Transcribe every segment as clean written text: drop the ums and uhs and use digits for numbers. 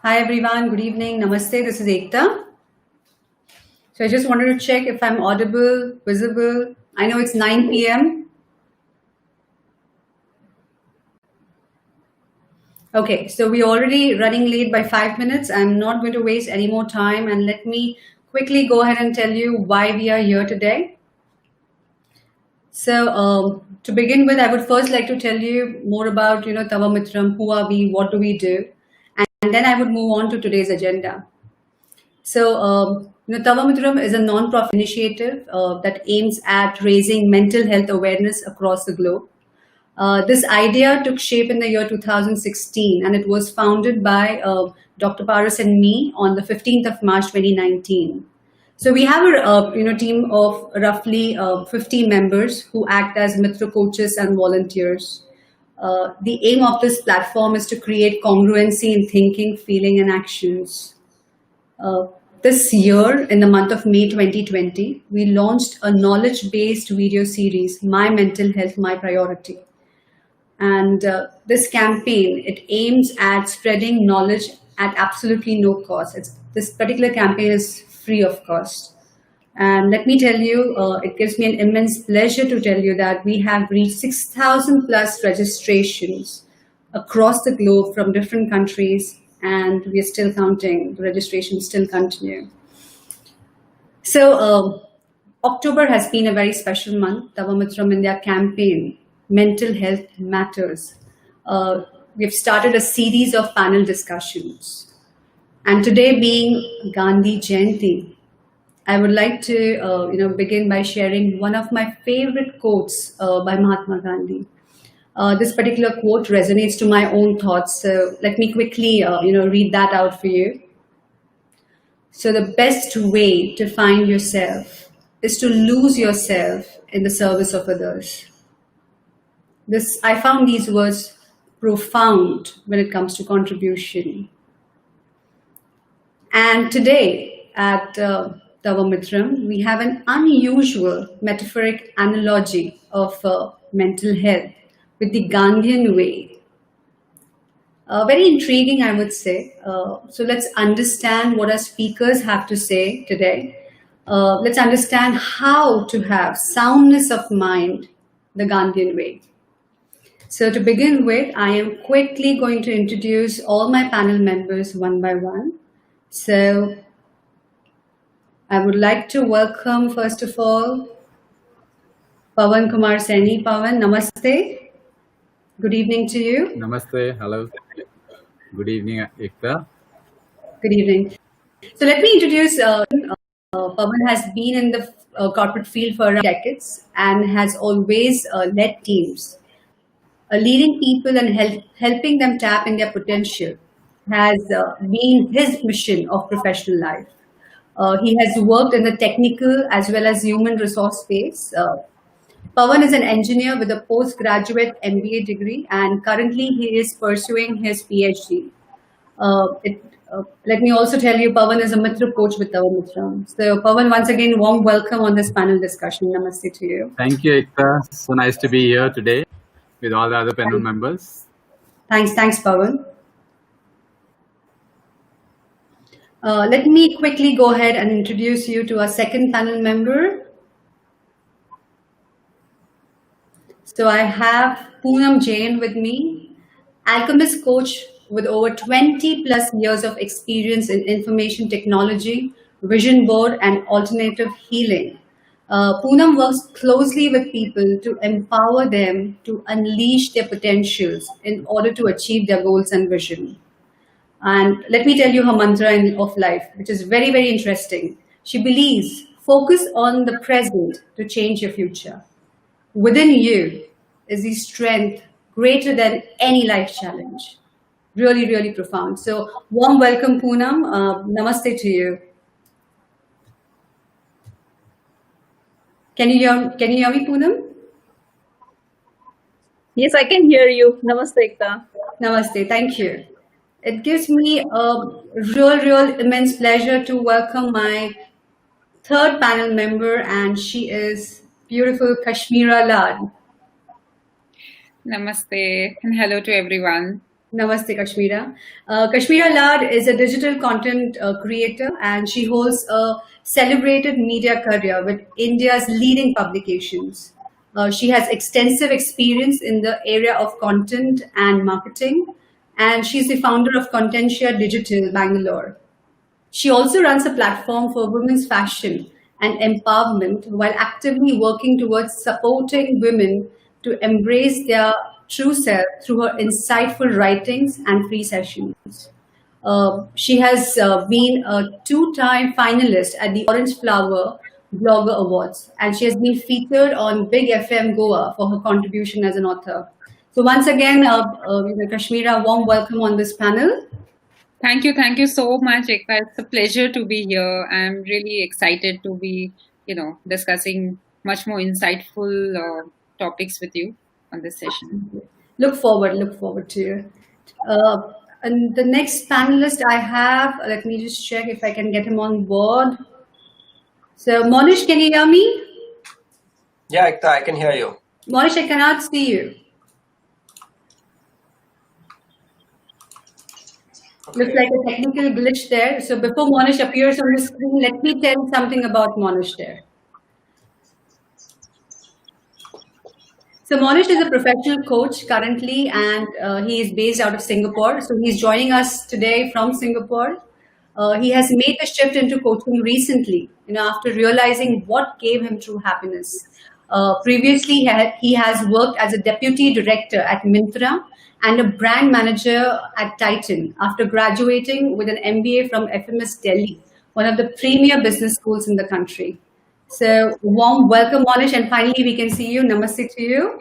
Hi everyone, good evening. Namaste, this is Ekktaa. So I just wanted to check if I'm audible, visible. I know it's 9 p.m. Okay, so we're already running late by 5 minutes. I'm not going to waste any more time and let me quickly go ahead and tell you why we are here today. So to begin with, I would first like to tell you more about, Tava-mitram, who are we, what do we do? And then I would move on to today's agenda. So Tava-mitram is a non-profit initiative that aims at raising mental health awareness across the globe. This idea took shape in the year 2016, and it was founded by Dr. Paras and me on the 15th of March 2019. So we have a team of roughly 50 members who act as Mitra coaches and volunteers. The aim of this platform is to create congruency in thinking, feeling, and actions. This year, in the month of May 2020, we launched a knowledge-based video series, My Mental Health, My Priority. And this campaign, it aims at spreading knowledge at absolutely no cost. This particular campaign is free of cost. And let me tell you, it gives me an immense pleasure to tell you that we have reached 6,000 plus registrations across the globe from different countries, and we are still counting. The registrations still continue. So October has been a very special month. Tava-mitram India campaign, Mental Health Matters. We've started a series of panel discussions. And today being Gandhi Jayanti, I would like to begin by sharing one of my favorite quotes by Mahatma Gandhi. This particular quote resonates to my own thoughts. So let me quickly read that out for you. So the best way to find yourself is to lose yourself in the service of others. I found these words profound when it comes to contribution. And today at Tava-mitram, we have an unusual metaphoric analogy of mental health with the Gandhian way. Very intriguing, I would say. So let's understand what our speakers have to say today. Let's understand how to have soundness of mind the Gandhian way. So to begin with, I am quickly going to introduce all my panel members one by one. So I would like to welcome, first of all, Pawan Kumar Saini. Pawan, namaste. Good evening to you. Namaste. Hello. Good evening, Ekktaa. Good evening. So let me introduce Pawan has been in the corporate field for decades and has always led teams. Leading people and helping them tap in their potential has been his mission of professional life. He has worked in the technical as well as human resource space. Pawan is an engineer with a postgraduate MBA degree, and currently he is pursuing his PhD. Let me also tell you, Pawan is a Mitra coach with Tava-mitram. So Pawan, once again, warm welcome on this panel discussion. Namaste to you. Thank you, Ekktaa. So nice to be here today with all the other panel members. Thanks, Pawan. Let me quickly go ahead and introduce you to our second panel member. So I have Poonam Jain with me, alchemist coach with over 20 plus years of experience in information technology, vision board, and alternative healing. Poonam works closely with people to empower them to unleash their potentials in order to achieve their goals and vision. And let me tell you her mantra of life, which is very, very interesting. She believes, focus on the present to change your future. Within you is the strength greater than any life challenge. Really, really profound. So warm welcome, Poonam. Namaste to you. Can you hear me, Poonam? Yes, I can hear you. Namaste, Ekktaa. Namaste. Thank you. It gives me a real immense pleasure to welcome my third panel member, and she is beautiful Kashmira Lad. Namaste and hello to everyone. Namaste, Kashmira. Kashmira Lad is a digital content creator, and she holds a celebrated media career with India's leading publications. She has extensive experience in the area of content and marketing, and she's the founder of Contentia Digital Bangalore. She also runs a platform for women's fashion and empowerment while actively working towards supporting women to embrace their true self through her insightful writings and free sessions. She has been a two-time finalist at the Orange Flower Blogger Awards, and she has been featured on Big FM Goa for her contribution as an author. So once again, Kashmira, warm welcome on this panel. Thank you so much, Ekktaa. It's a pleasure to be here. I'm really excited to be, discussing much more insightful topics with you on this session. Look forward to you. And the next panelist I have, let me just check if I can get him on board. So Mohinessh, can you hear me? Yeah, Ekktaa, I can hear you. Mohinessh, I cannot see you. Okay. Looks like a technical glitch there. So before Mohinessh appears on the screen, let me tell you something about Mohinessh there. So Mohinessh is a professional coach currently, and he is based out of Singapore. So he's joining us today from Singapore. He has made the shift into coaching recently, after realizing what gave him true happiness. Previously, he has worked as a deputy director at Myntra and a brand manager at Titan after graduating with an MBA from FMS Delhi, one of the premier business schools in the country. So warm welcome, Mohinessh, and finally we can see you. Namaste to you.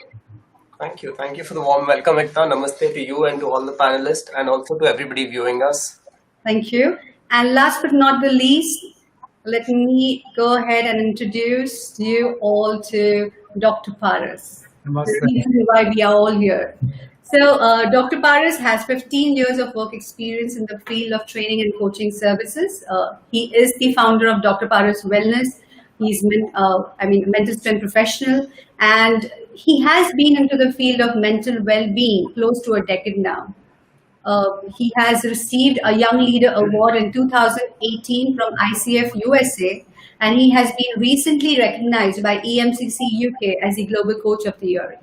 Thank you. Thank you for the warm welcome, Ekktaa. Namaste to you and to all the panelists and also to everybody viewing us. Thank you. And last but not the least, let me go ahead and introduce you all to Dr. Paras. The reason why we are all here. So Dr. Paras has 15 years of work experience in the field of training and coaching services. He is the founder of Dr. Paras Wellness. He's a mental strength professional, and he has been into the field of mental well-being close to a decade now. He has received a Young Leader Award in 2018 from ICF USA, and he has been recently recognized by EMCC UK as the Global Coach of the Year.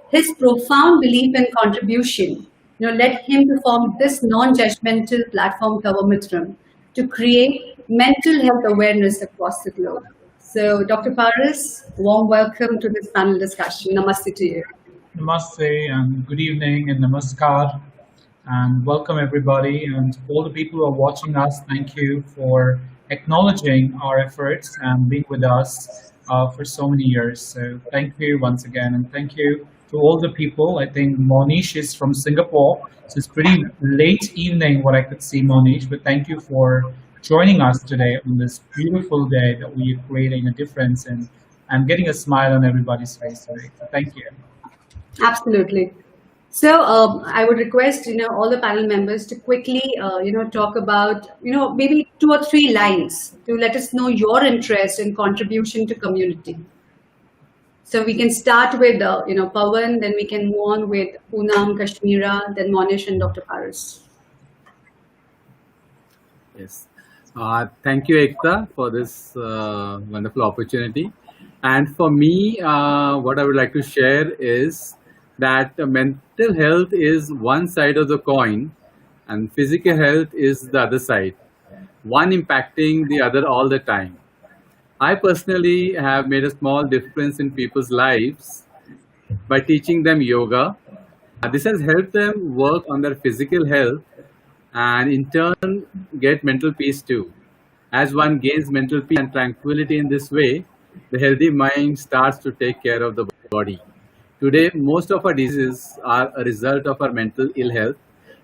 His profound belief and contribution, led him to form this non-judgmental platform, Tava-mitram, to create mental health awareness across the globe. So, Dr. Paras, warm welcome to this panel discussion. Namaste to you. Namaste and good evening and namaskar and welcome everybody and all the people who are watching us. Thank you for acknowledging our efforts and being with us for so many years. So thank you once again, and thank you to all the people. I think Mohinessh is from Singapore, so it's pretty late evening what I could see, Mohinessh, but thank you for joining us today on this beautiful day that we are creating a difference in and getting a smile on everybody's face today. So thank you. Absolutely. So I would request, all the panel members to quickly, talk about, maybe 2 or 3 lines to let us know your interest and contribution to community. So we can start with, Pawan, then we can move on with Poonam, Kashmira, then Mohinessh and Dr. Paras. Yes. Thank you, Ekktaa, for this wonderful opportunity. And for me, what I would like to share is that mental health is one side of the coin and physical health is the other side, one impacting the other all the time. I personally have made a small difference in people's lives by teaching them yoga. This has helped them work on their physical health and in turn get mental peace too. As one gains mental peace and tranquility in this way, the healthy mind starts to take care of the body. Today, most of our diseases are a result of our mental ill health,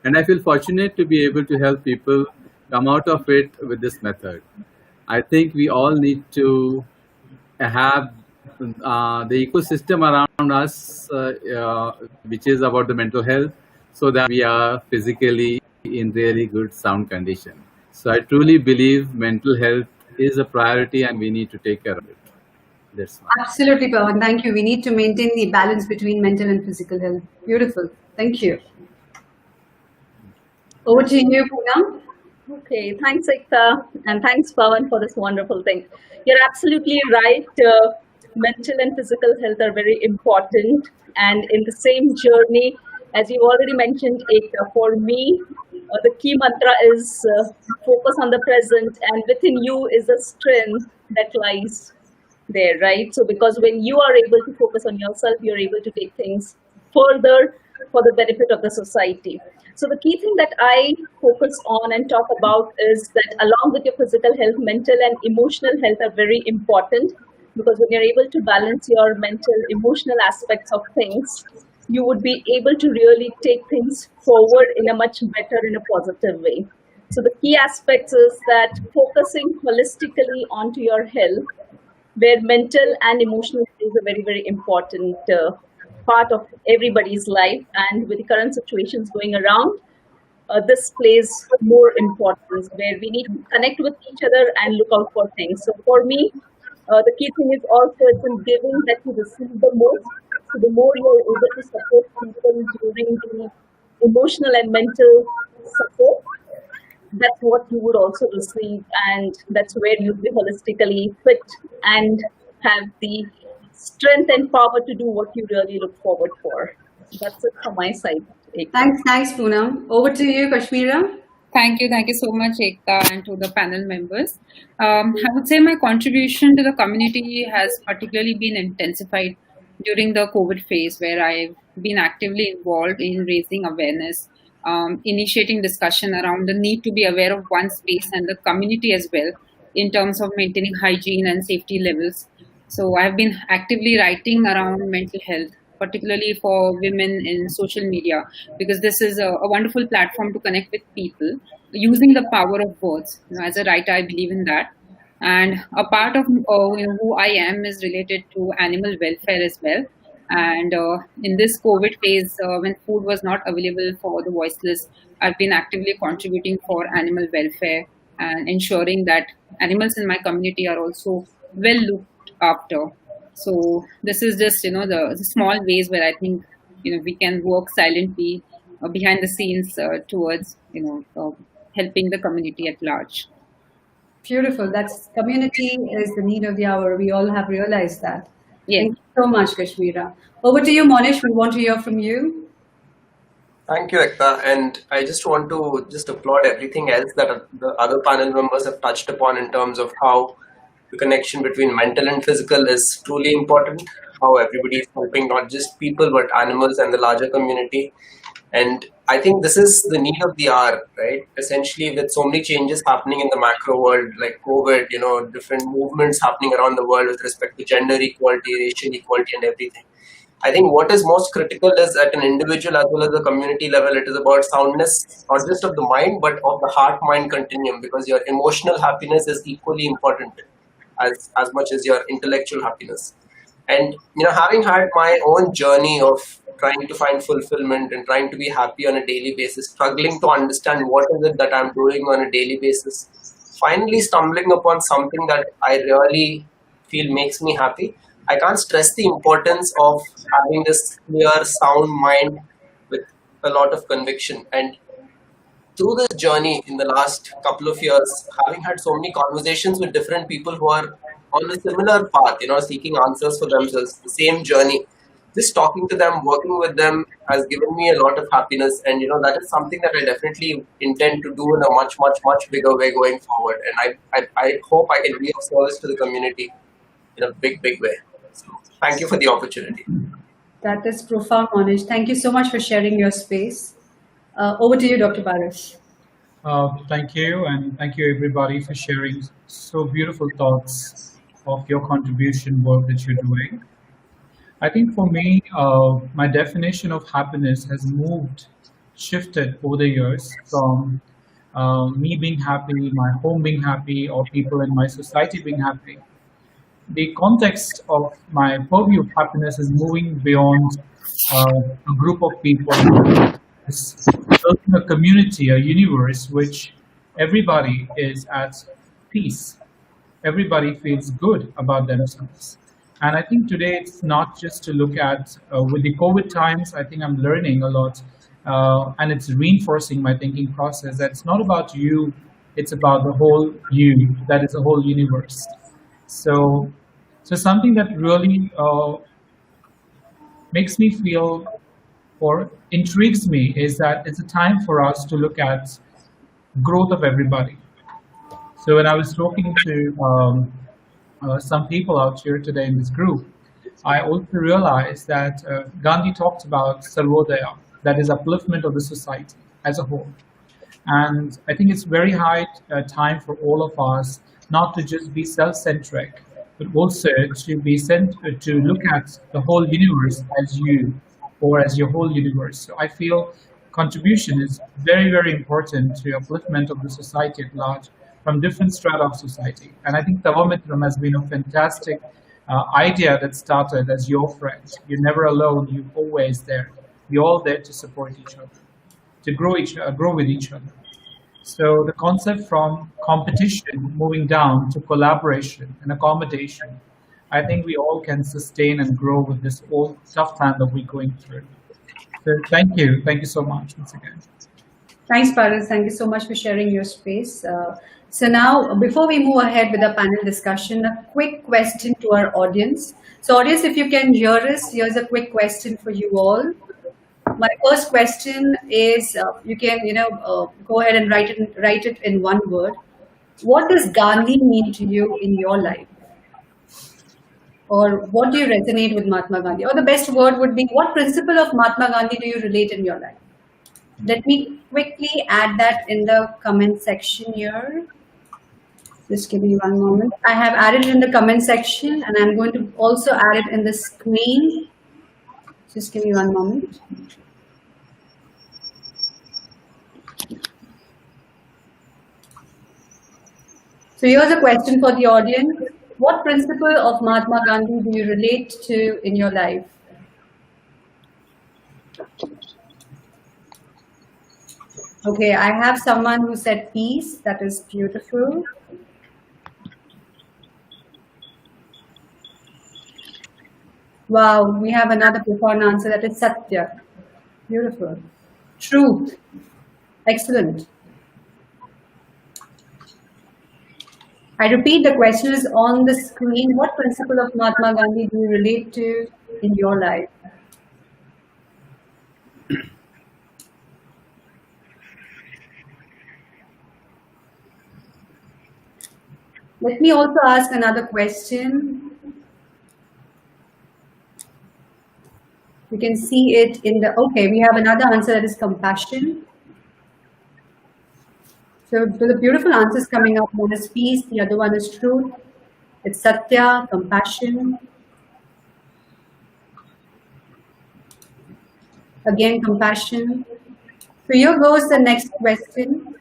and I feel fortunate to be able to help people come out of it with this method. I think we all need to have the ecosystem around us, which is about the mental health, so that we are physically in really good sound condition. So I truly believe mental health is a priority and we need to take care of it. That's fine. Absolutely, Pawan. Thank you. We need to maintain the balance between mental and physical health. Beautiful. Thank you. Over to you, Poonam. Okay, thanks, Ekktaa, and thanks, Pawan, for this wonderful thing. You're absolutely right. Mental and physical health are very important, and in the same journey, as you already mentioned, Ekktaa, for me, the key mantra is focus on the present, and within you is the strength that lies there, right? So, because when you are able to focus on yourself, you're able to take things further for the benefit of the society. So, the key thing that I focus on and talk about is that along with your physical health, mental and emotional health are very important, because when you're able to balance your mental, emotional aspects of things, you would be able to really take things forward in a much better, in a positive way. So, the key aspects is that focusing holistically onto your health, where mental and emotional is a very, very important part of everybody's life. And with the current situations going around, this plays more importance, where we need to connect with each other and look out for things. So for me, the key thing is also it's in giving that you receive the most. So the more you're able to support people during the emotional and mental support, that's what you would also receive, and that's where you'll be holistically fit and have the strength and power to do what you really look forward for. That's it from my side. Thanks, Poonam. Over to you, Kashmira. Thank you so much, Ekktaa, and to the panel members. I would say my contribution to the community has particularly been intensified during the COVID phase, where I've been actively involved in raising awareness, initiating discussion around the need to be aware of one's space and the community as well, in terms of maintaining hygiene and safety levels. So I've been actively writing around mental health, particularly for women in social media, because this is a wonderful platform to connect with people using the power of words. As a writer, I believe in that. And a part of who I am is related to animal welfare as well. And in this COVID phase, when food was not available for the voiceless, I've been actively contributing for animal welfare and ensuring that animals in my community are also well looked after. So this is just the small ways where I think we can work silently behind the scenes towards helping the community at large. Beautiful. That's community is the need of the hour. We all have realized that. Yes. Thank you so much, Kashmira. Over to you, Mohinessh. We want to hear from you. Thank you, Ekktaa. And I just want to just applaud everything else that the other panel members have touched upon in terms of how the connection between mental and physical is truly important, how everybody is helping not just people but animals and the larger community. And I think this is the need of the hour, right? Essentially, with so many changes happening in the macro world, like COVID, different movements happening around the world with respect to gender equality, racial equality, and everything. I think what is most critical is at an individual as well as the community level, it is about soundness, not just of the mind, but of the heart-mind continuum, because your emotional happiness is equally important as much as your intellectual happiness. And having had my own journey of trying to find fulfillment and trying to be happy on a daily basis, struggling to understand what is it that I'm doing on a daily basis, finally stumbling upon something that I really feel makes me happy, I can't stress the importance of having this clear, sound mind with a lot of conviction. And through this journey in the last couple of years, having had so many conversations with different people who are on a similar path, seeking answers for themselves, the same journey, just talking to them, working with them has given me a lot of happiness. And, that is something that I definitely intend to do in a much, much, much bigger way going forward. And I hope I can be of service to the community in a big, big way. So thank you for the opportunity. That is profound, Mohinessh. Thank you so much for sharing your space. Over to you, Dr. Barash. Thank you, and thank you everybody for sharing so beautiful thoughts of your contribution work that you're doing. I think for me, my definition of happiness has shifted over the years from me being happy, my home being happy, or people in my society being happy. The context of my purview of happiness is moving beyond a group of people. It's building a community, a universe, which everybody is at peace. Everybody feels good about themselves. And I think today it's not just to look at, with the COVID times, I think I'm learning a lot and it's reinforcing my thinking process that it's not about you, it's about the whole you, that is the whole universe. So, so something that really makes me feel or intrigues me is that it's a time for us to look at growth of everybody. So when I was talking to some people out here today in this group, I also realized that Gandhi talked about Sarvodaya, that is upliftment of the society as a whole. And I think it's very high time for all of us not to just be self-centric, but also to be to look at the whole universe as you, or as your whole universe. So I feel contribution is very, very important to upliftment of the society at large from different strata of society. And I think Tava-mitram has been a fantastic idea that started as your friend. You're never alone, you're always there. We're all there to support each other, to grow with each other. So the concept from competition moving down to collaboration and accommodation, I think we all can sustain and grow with this whole tough time that we're going through. So thank you so much once again. Thanks, Paras. Thank you so much for sharing your space. So now, before we move ahead with our panel discussion, a quick question to our audience. So audience, if you can hear us, here's a quick question for you all. My first question is, you can, go ahead and write it in one word. What does Gandhi mean to you in your life? Or what do you resonate with Mahatma Gandhi? Or the best word would be, what principle of Mahatma Gandhi do you relate in your life? Let me quickly add that in the comment section here. Just give me one moment. I have added it in the comment section, and I'm going to also add it in the screen. Just give me one moment. So here's a question for the audience. What principle of Mahatma Gandhi do you relate to in your life? Okay, I have someone who said peace. That is beautiful. Wow, we have another profound answer, that is Satya. Beautiful. Truth. Excellent. I repeat, the question is on the screen. What principle of Mahatma Gandhi do you relate to in your life? Let me also ask another question. You can see it in the, okay, we have another answer, that is compassion. So the beautiful answers coming up. One is peace, the other one is truth. It's Satya, compassion. Again, compassion. So here goes the next question.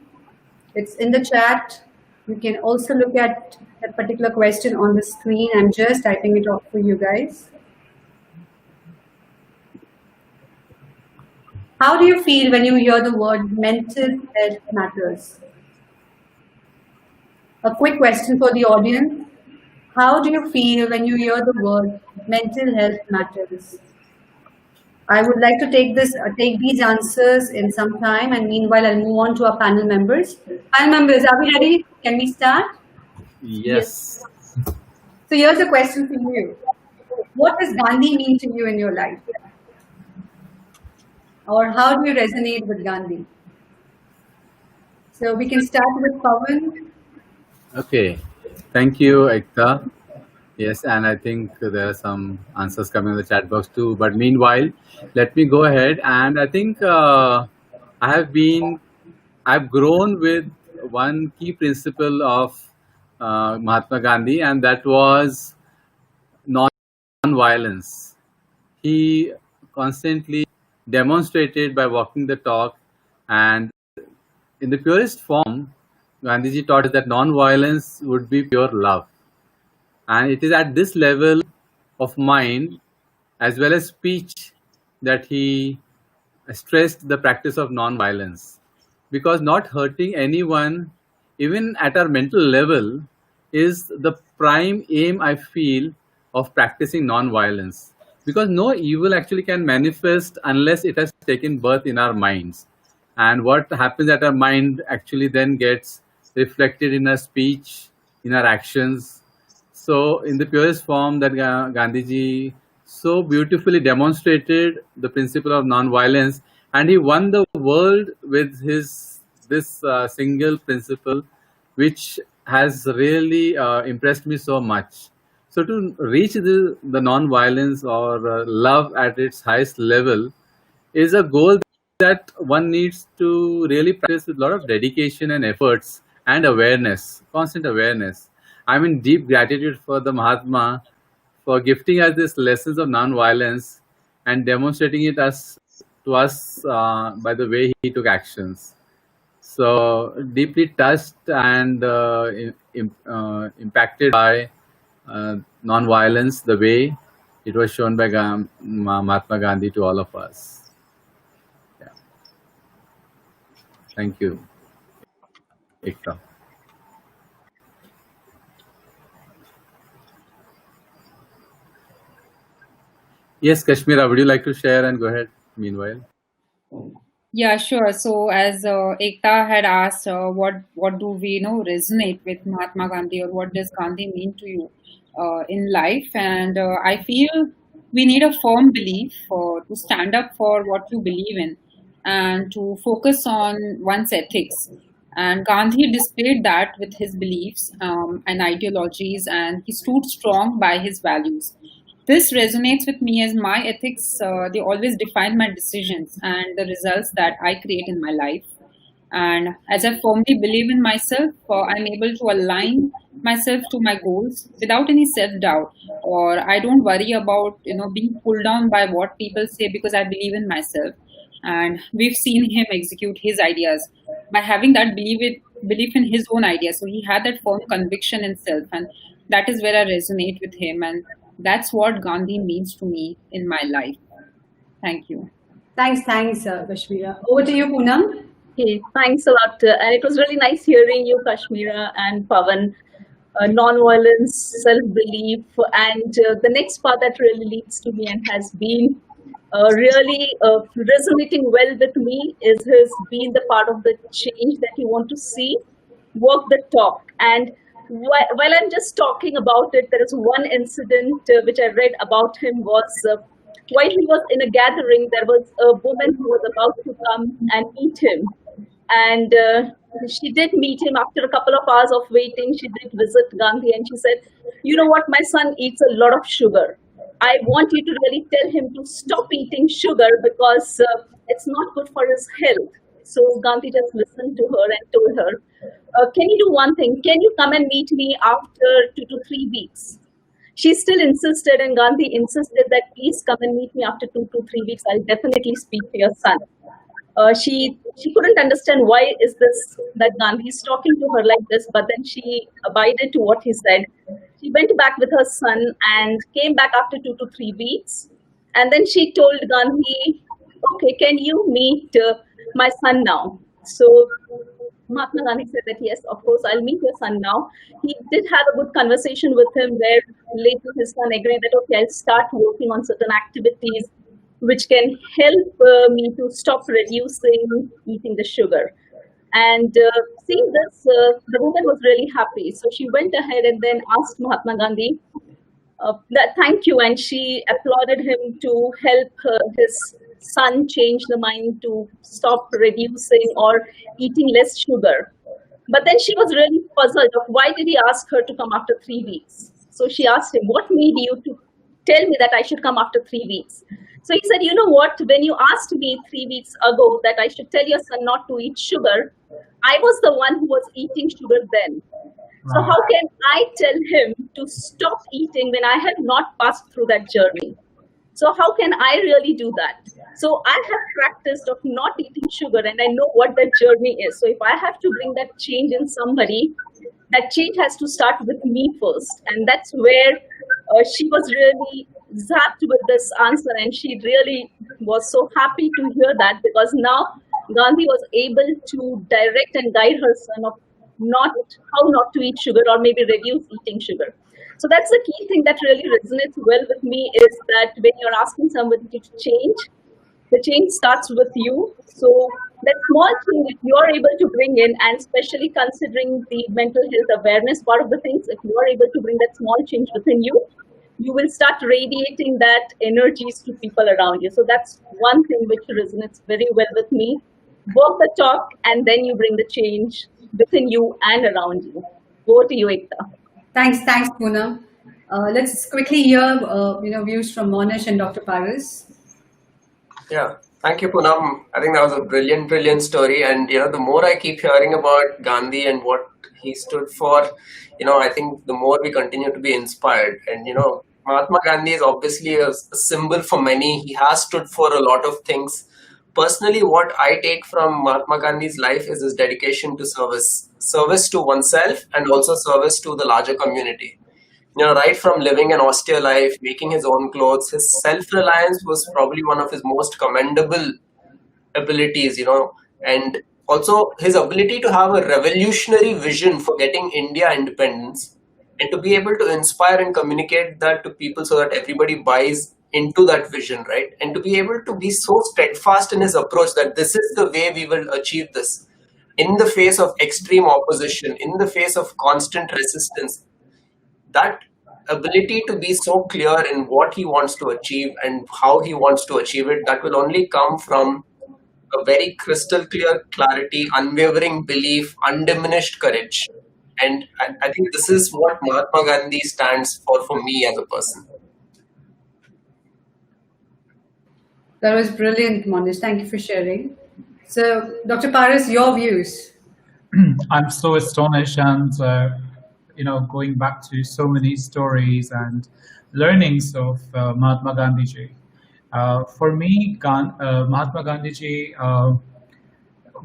It's in the chat. You can also look at that particular question on the screen. I'm just typing it off for you guys. How do you feel when you hear the word mental health matters? A quick question for the audience. How do you feel when you hear the word mental health matters? I would like to take these answers in some time, and meanwhile I'll move on to our panel members. Panel members, are we ready? Can we start? Yes. So here's a question for you. What does Gandhi mean to you in your life? Or how do you resonate with Gandhi? So we can start with Pawan. Okay. Thank you, Ekktaa. Yes, and I think there are some answers coming in the chat box too. But meanwhile, let me go ahead. And I think I've grown with one key principle of Mahatma Gandhi, and that was non-violence. He constantly demonstrated by walking the talk, and in the purest form, Gandhiji taught us that non-violence would be pure love. And it is at this level of mind as well as speech that he stressed the practice of non-violence. Because not hurting anyone, even at our mental level, is the prime aim, I feel, of practicing non-violence. because no evil actually can manifest unless it has taken birth in our minds. And what happens at our mind actually then gets reflected in our speech, in our actions. So, in the purest form, that Gandhiji so beautifully demonstrated the principle of non-violence, and he won the world with his this single principle, which has really impressed me so much. So, to reach the non-violence or love at its highest level is a goal that one needs to really practice with a lot of dedication and efforts and awareness, constant awareness. I'm in deep gratitude for the Mahatma for gifting us these lessons of non-violence and demonstrating it as to us by the way he took actions. So deeply touched and impacted by non-violence, the way it was shown by Mahatma Gandhi to all of us. Yeah. Thank you, Ekktaa. Yes, Kashmira, would you like to share and go ahead meanwhile? Yeah, sure. So as Ekta had asked, what do we resonate with Mahatma Gandhi, or what does Gandhi mean to you in life? And I feel we need a firm belief to stand up for what you believe in and to focus on one's ethics. And Gandhi displayed that with his beliefs and ideologies, and he stood strong by his values. This resonates with me as my ethics, they always define my decisions and the results that I create in my life. And as I firmly believe in myself, I'm able to align myself to my goals without any self-doubt, or I don't worry about being pulled down by what people say, because I believe in myself. And we've seen him execute his ideas by having that belief in his own ideas. So he had that firm conviction in self, and that is where I resonate with him. And that's what Gandhi means to me in my life. Thank you. Thanks, Kashmira. Over to you, Poonam. Okay, thanks a lot. And it was really nice hearing you, Kashmira and Pawan. Non-violence, self-belief, and the next part that really leads to me and has been really resonating well with me is his being the part of the change that you want to see, walk the talk. And while I'm just talking about it, there is one incident which I read about him was while he was in a gathering, there was a woman who was about to come and meet him. And she did meet him after a couple of hours of waiting. She did visit Gandhi and she said, you know what, my son eats a lot of sugar. I want you to really tell him to stop eating sugar because it's not good for his health. So Gandhi just listened to her and told her, can you do one thing? Can you come and meet me after 2 to 3 weeks? She still insisted, and Gandhi insisted that please come and meet me after 2 to 3 weeks. I'll definitely speak to your son. She couldn't understand why is this that Gandhi is talking to her like this, but then she abided to what he said. She went back with her son and came back after 2 to 3 weeks. And then she told Gandhi, okay, can you meet my son now? So Mahatma Gandhi said that yes, of course, I'll meet your son now. He did have a good conversation with him where later his son agreed that okay, I'll start working on certain activities which can help me to stop reducing eating the sugar. And seeing this, the woman was really happy. So she went ahead and then asked Mahatma Gandhi that thank you, and she applauded him to help his son change the mind to stop reducing or eating less sugar. But then she was really puzzled of why did he ask her to come after 3 weeks. So she asked him, what made you to tell me that I should come after 3 weeks? So he said, you know what, when you asked me 3 weeks ago that I should tell your son not to eat sugar, I was the one who was eating sugar then. So how can I tell him to stop eating when I have not passed through that journey? So how can I really do that? So I have practiced of not eating sugar and I know what that journey is. So if I have to bring that change in somebody, that change has to start with me first. And that's where she was really zapped with this answer, and she really was so happy to hear that, because now Gandhi was able to direct and guide her son of how not to eat sugar or maybe reduce eating sugar. So that's the key thing that really resonates well with me, is that when you're asking somebody to change, the change starts with you. So that small change, if you're able to bring in, and especially considering the mental health awareness part of the things, if you're able to bring that small change within you, you will start radiating that energies to people around you. So that's one thing which resonates very well with me. Walk the talk, and then you bring the change within you and around you. Over to you, Ekktaa. Thanks, Poonam. Let's quickly hear views from Mohinessh and Dr. Paras. Yeah, thank you, Poonam. I think that was a brilliant story. And, the more I keep hearing about Gandhi and what he stood for, I think the more we continue to be inspired. And, Mahatma Gandhi is obviously a symbol for many. He has stood for a lot of things. Personally, what I take from Mahatma Gandhi's life is his dedication to service to oneself and also service to the larger community. Right from living an austere life, making his own clothes, his self-reliance was probably one of his most commendable abilities, and also his ability to have a revolutionary vision for getting India independence and to be able to inspire and communicate that to people so that everybody buys into that vision, right? And to be able to be so steadfast in his approach that this is the way we will achieve this in the face of extreme opposition, in the face of constant resistance. That ability to be so clear in what he wants to achieve and how he wants to achieve it, that will only come from a very crystal clear clarity, unwavering belief, undiminished courage. And I think this is what Mahatma Gandhi stands for me as a person. That was brilliant, Mohinessh. Thank you for sharing. So, Dr. Paras, your views. I'm so astonished, and going back to so many stories and learnings of Mahatma Gandhi ji. For me, Mahatma Gandhi ji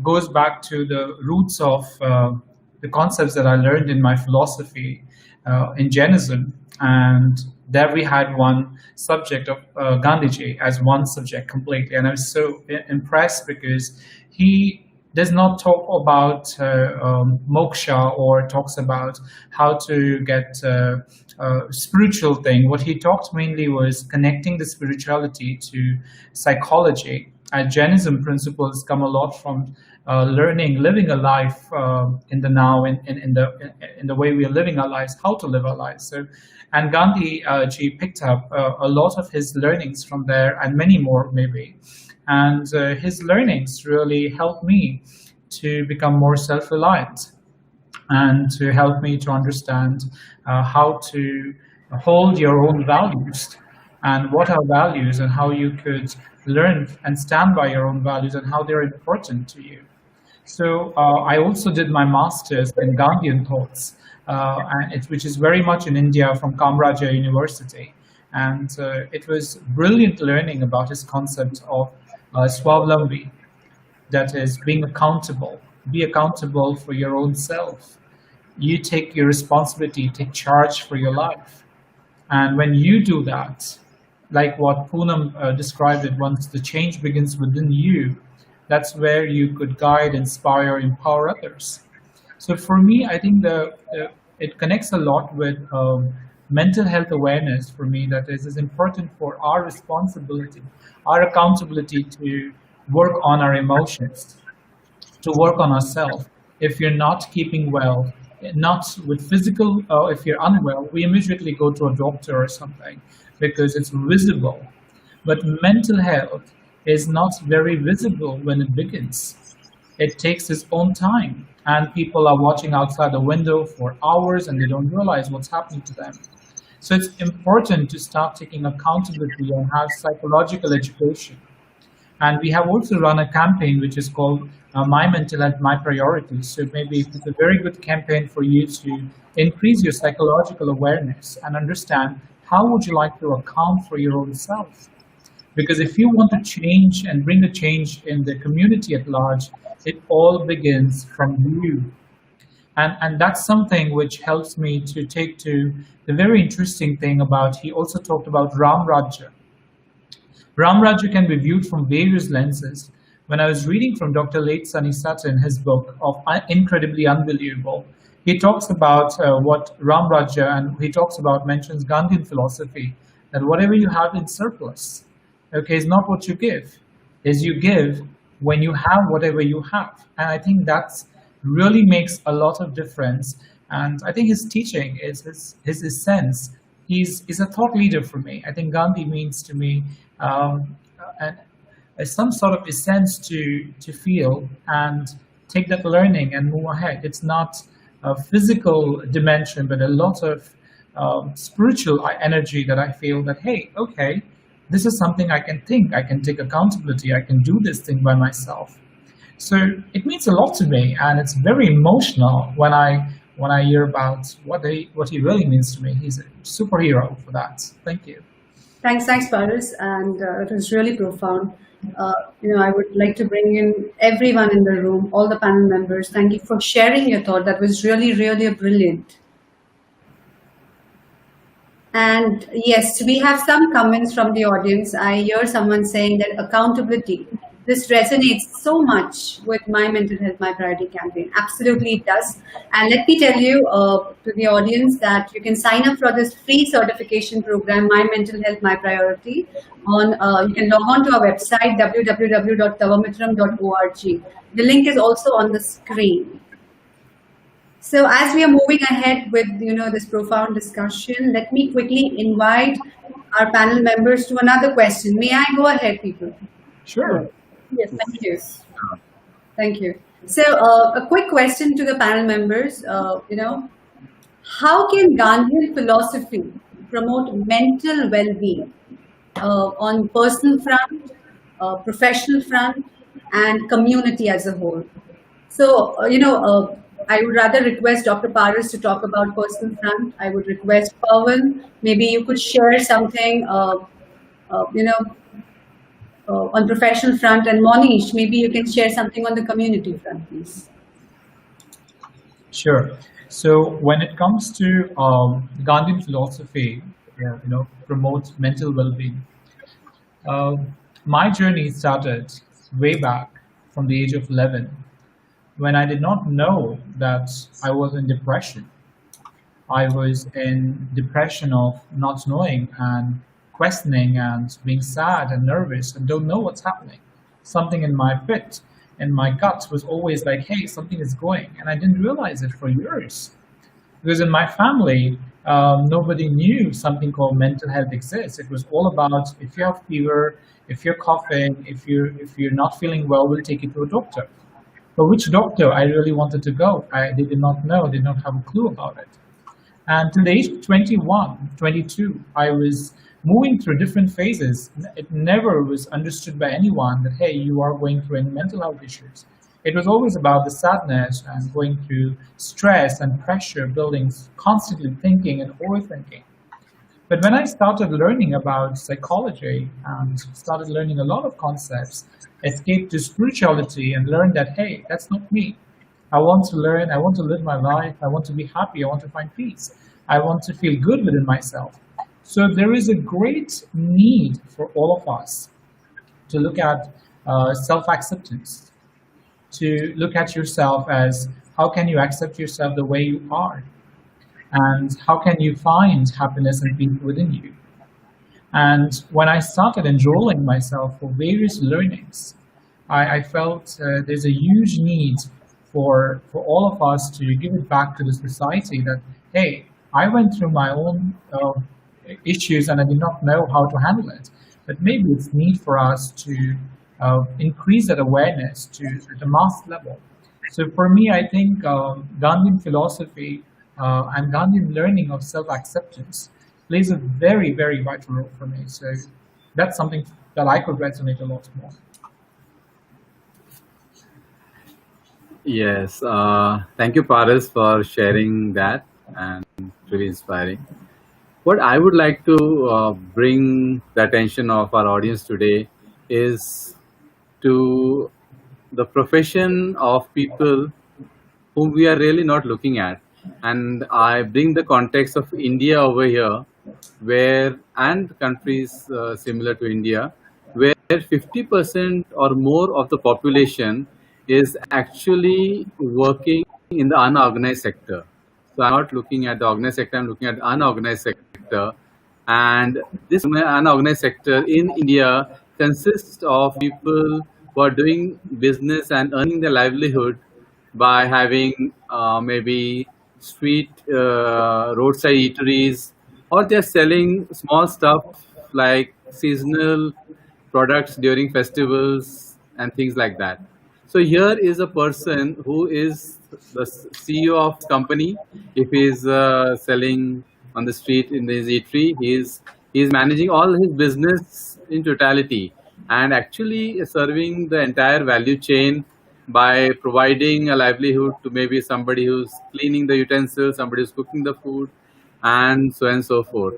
goes back to the roots of the concepts that I learned in my philosophy in Jainism, and there we had one subject of Gandhiji as one subject completely, and I was so impressed because he does not talk about moksha or talks about how to get spiritual thing. What he talked mainly was connecting the spirituality to psychology. Jainism principles come a lot from living a life in the now, in the way we are living our lives, how to live our lives. So, and Gandhi ji picked up a lot of his learnings from there, and many more maybe. And his learnings really helped me to become more self-reliant and to help me to understand how to hold your own values and what are values and how you could learn and stand by your own values and how they're important to you. So I also did my master's in Gandhian thoughts, which is very much in India from Kamraja University. And it was brilliant learning about his concept of Swavlambi, that is being accountable. Be accountable for your own self. You take your responsibility, take charge for your life. And when you do that, like what Poonam described it, once the change begins within you, that's where you could guide, inspire, empower others. So for me, I think it connects a lot with mental health awareness for me, that is important for our responsibility, our accountability to work on our emotions, to work on ourselves. If you're not keeping well, not with physical, if you're unwell, we immediately go to a doctor or something because it's visible. But mental health is not very visible when it begins. It takes its own time, and people are watching outside the window for hours and they don't realize what's happening to them. So it's important to start taking accountability and have psychological education. And we have also run a campaign which is called My Mental Health, My Priority. So maybe it's a very good campaign for you to increase your psychological awareness and understand how would you like to account for your own self. Because if you want to change and bring a change in the community at large, it all begins from you. And that's something which helps me to take to the very interesting thing about, he also talked about Ram Rajya. Ram Rajya can be viewed from various lenses, When I was reading from Dr. Late Sunny Sutton, his book of Incredibly Unbelievable, he talks about what Ram Raja, and he talks about, mentions Gandhian philosophy, that whatever you have in surplus, okay, is not what you give, is you give when you have whatever you have. And I think that's really makes a lot of difference. And I think his teaching is his essence. He's a thought leader for me. I think Gandhi means to me an, some sort of essence to feel and take that learning and move ahead. It's not a physical dimension, but a lot of spiritual energy that I feel that, hey, okay, this is something I can think, I can take accountability, I can do this thing by myself. So it means a lot to me, and it's very emotional when I hear about what he really means to me. He's a superhero for that. Thank you. Thanks, Paris, and it was really profound. I would like to bring in everyone in the room, all the panel members. Thank you for sharing your thought. That was really, really brilliant. And yes, we have some comments from the audience. I hear someone saying that accountability, this resonates so much with my mental health, my priority campaign. Absolutely it does. And let me tell you to the audience that you can sign up for this free certification program, My Mental Health, My Priority. You can log on to our website, www.tava-mitram.org. The link is also on the screen. So as we are moving ahead with this profound discussion, let me quickly invite our panel members to another question. May I go ahead, people? Sure. Yes. Thank you. Thank you. So a quick question to the panel members. How can Gandhian philosophy promote mental well-being on personal front, professional front, and community as a whole? So, I would rather request Dr. Paris to talk about personal front. I would request Pawan, maybe you could share something, on professional front, and Mohinessh, maybe you can share something on the community front, please. Sure. So when it comes to Gandhian philosophy, promotes mental well-being, my journey started way back from the age of 11, when I did not know that I was in depression. I was in depression of not knowing and questioning and being sad and nervous and don't know what's happening. Something in my pit, in my gut was always like, hey, something is going. And I didn't realize it for years. Because in my family, nobody knew something called mental health exists. It was all about, if you have fever, if you're coughing, if you're not feeling well, we'll take you to a doctor. But which doctor I really wanted to go, they did not know, did not have a clue about it. And till the age of 21, 22, I was moving through different phases. It never was understood by anyone that, hey, you are going through any mental health issues. It was always about the sadness and going through stress and pressure, building, constantly thinking and overthinking. But when I started learning about psychology and started learning a lot of concepts, escaped to spirituality and learned that, hey, that's not me. I want to learn, I want to live my life, I want to be happy, I want to find peace. I want to feel good within myself. So there is a great need for all of us to look at self-acceptance, to look at yourself as how can you accept yourself the way you are, and how can you find happiness and peace within you. And when I started enrolling myself for various learnings, I felt there's a huge need for all of us to give it back to the society that, hey, I went through my own issues and I did not know how to handle it. But maybe it's need for us to increase that awareness to the mass level. So for me, I think Gandhian philosophy and Gandhian learning of self-acceptance plays a very, very vital role for me. So that's something that I could resonate a lot more. Yes, thank you, Paris, for sharing that, and really inspiring. What I would like to bring the attention of our audience today is to the profession of people whom we are really not looking at. And I bring the context of India over here, and countries similar to India, where 50% or more of the population is actually working in the unorganized sector. So I'm not looking at the organized sector, I'm looking at the unorganized sector. And this unorganized sector in India consists of people who are doing business and earning their livelihood by having maybe street roadside eateries, or they're selling small stuff like seasonal products during festivals and things like that. So here is a person who is the CEO of company. If he's selling on the street in his eatery, he's managing all his business in totality and actually serving the entire value chain by providing a livelihood to maybe somebody who's cleaning the utensils, somebody who's cooking the food, and so on and so forth.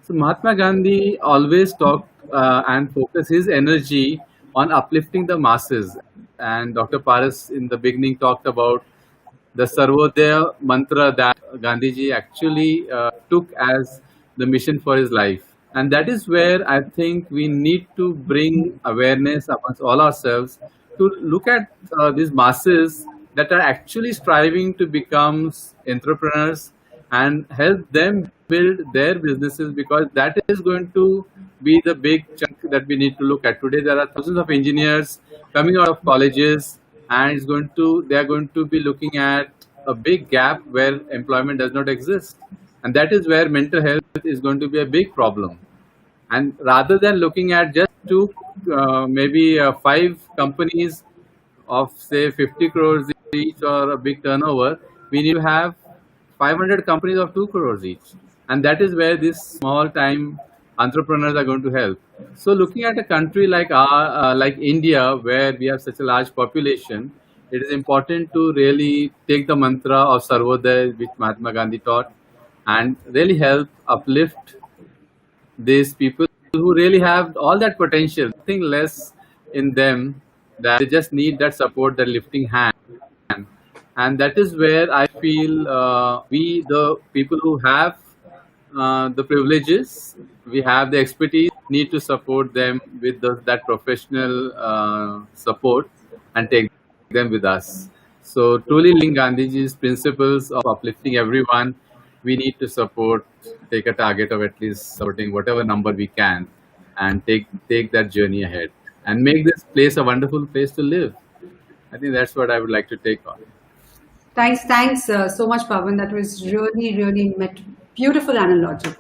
So Mahatma Gandhi always talked and focused his energy on uplifting the masses. And Dr. Paras in the beginning talked about the Sarvodaya mantra that Gandhiji actually took as the mission for his life. And that is where I think we need to bring awareness amongst all ourselves to look at these masses that are actually striving to become entrepreneurs and help them build their businesses, because that is going to be the big chunk that we need to look at. Today there are thousands of engineers coming out of colleges, and they are going to be looking at a big gap where employment does not exist, and that is where mental health is going to be a big problem. And rather than looking at just two maybe five companies of say 50 crores each or a big turnover, we need to have 500 companies of 2 crores each. And that is where these small time entrepreneurs are going to help. So looking at a country like India, where we have such a large population, it is important to really take the mantra of Sarvodaya, which Mahatma Gandhi taught, and really help uplift these people who really have all that potential, nothing less in them, that they just need that support, that lifting hand. And that is where I feel we, the people who have the privileges, we have the expertise, need to support them with that professional support and take them with us. So truly living Gandhiji's principles of uplifting everyone, we need to take a target of at least supporting whatever number we can, and take that journey ahead and make this place a wonderful place to live. I think that's what I would like to take on. Thanks so much, Pawan. That was really beautiful analogy.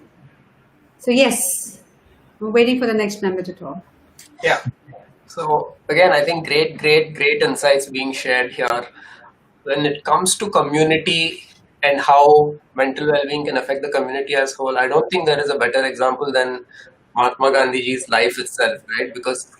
So yes, we're waiting for the next member to talk. Yeah. So again, I think great insights being shared here. When it comes to community and how mental well-being can affect the community as a whole, I don't think there is a better example than Mahatma Gandhiji's life itself, right? Because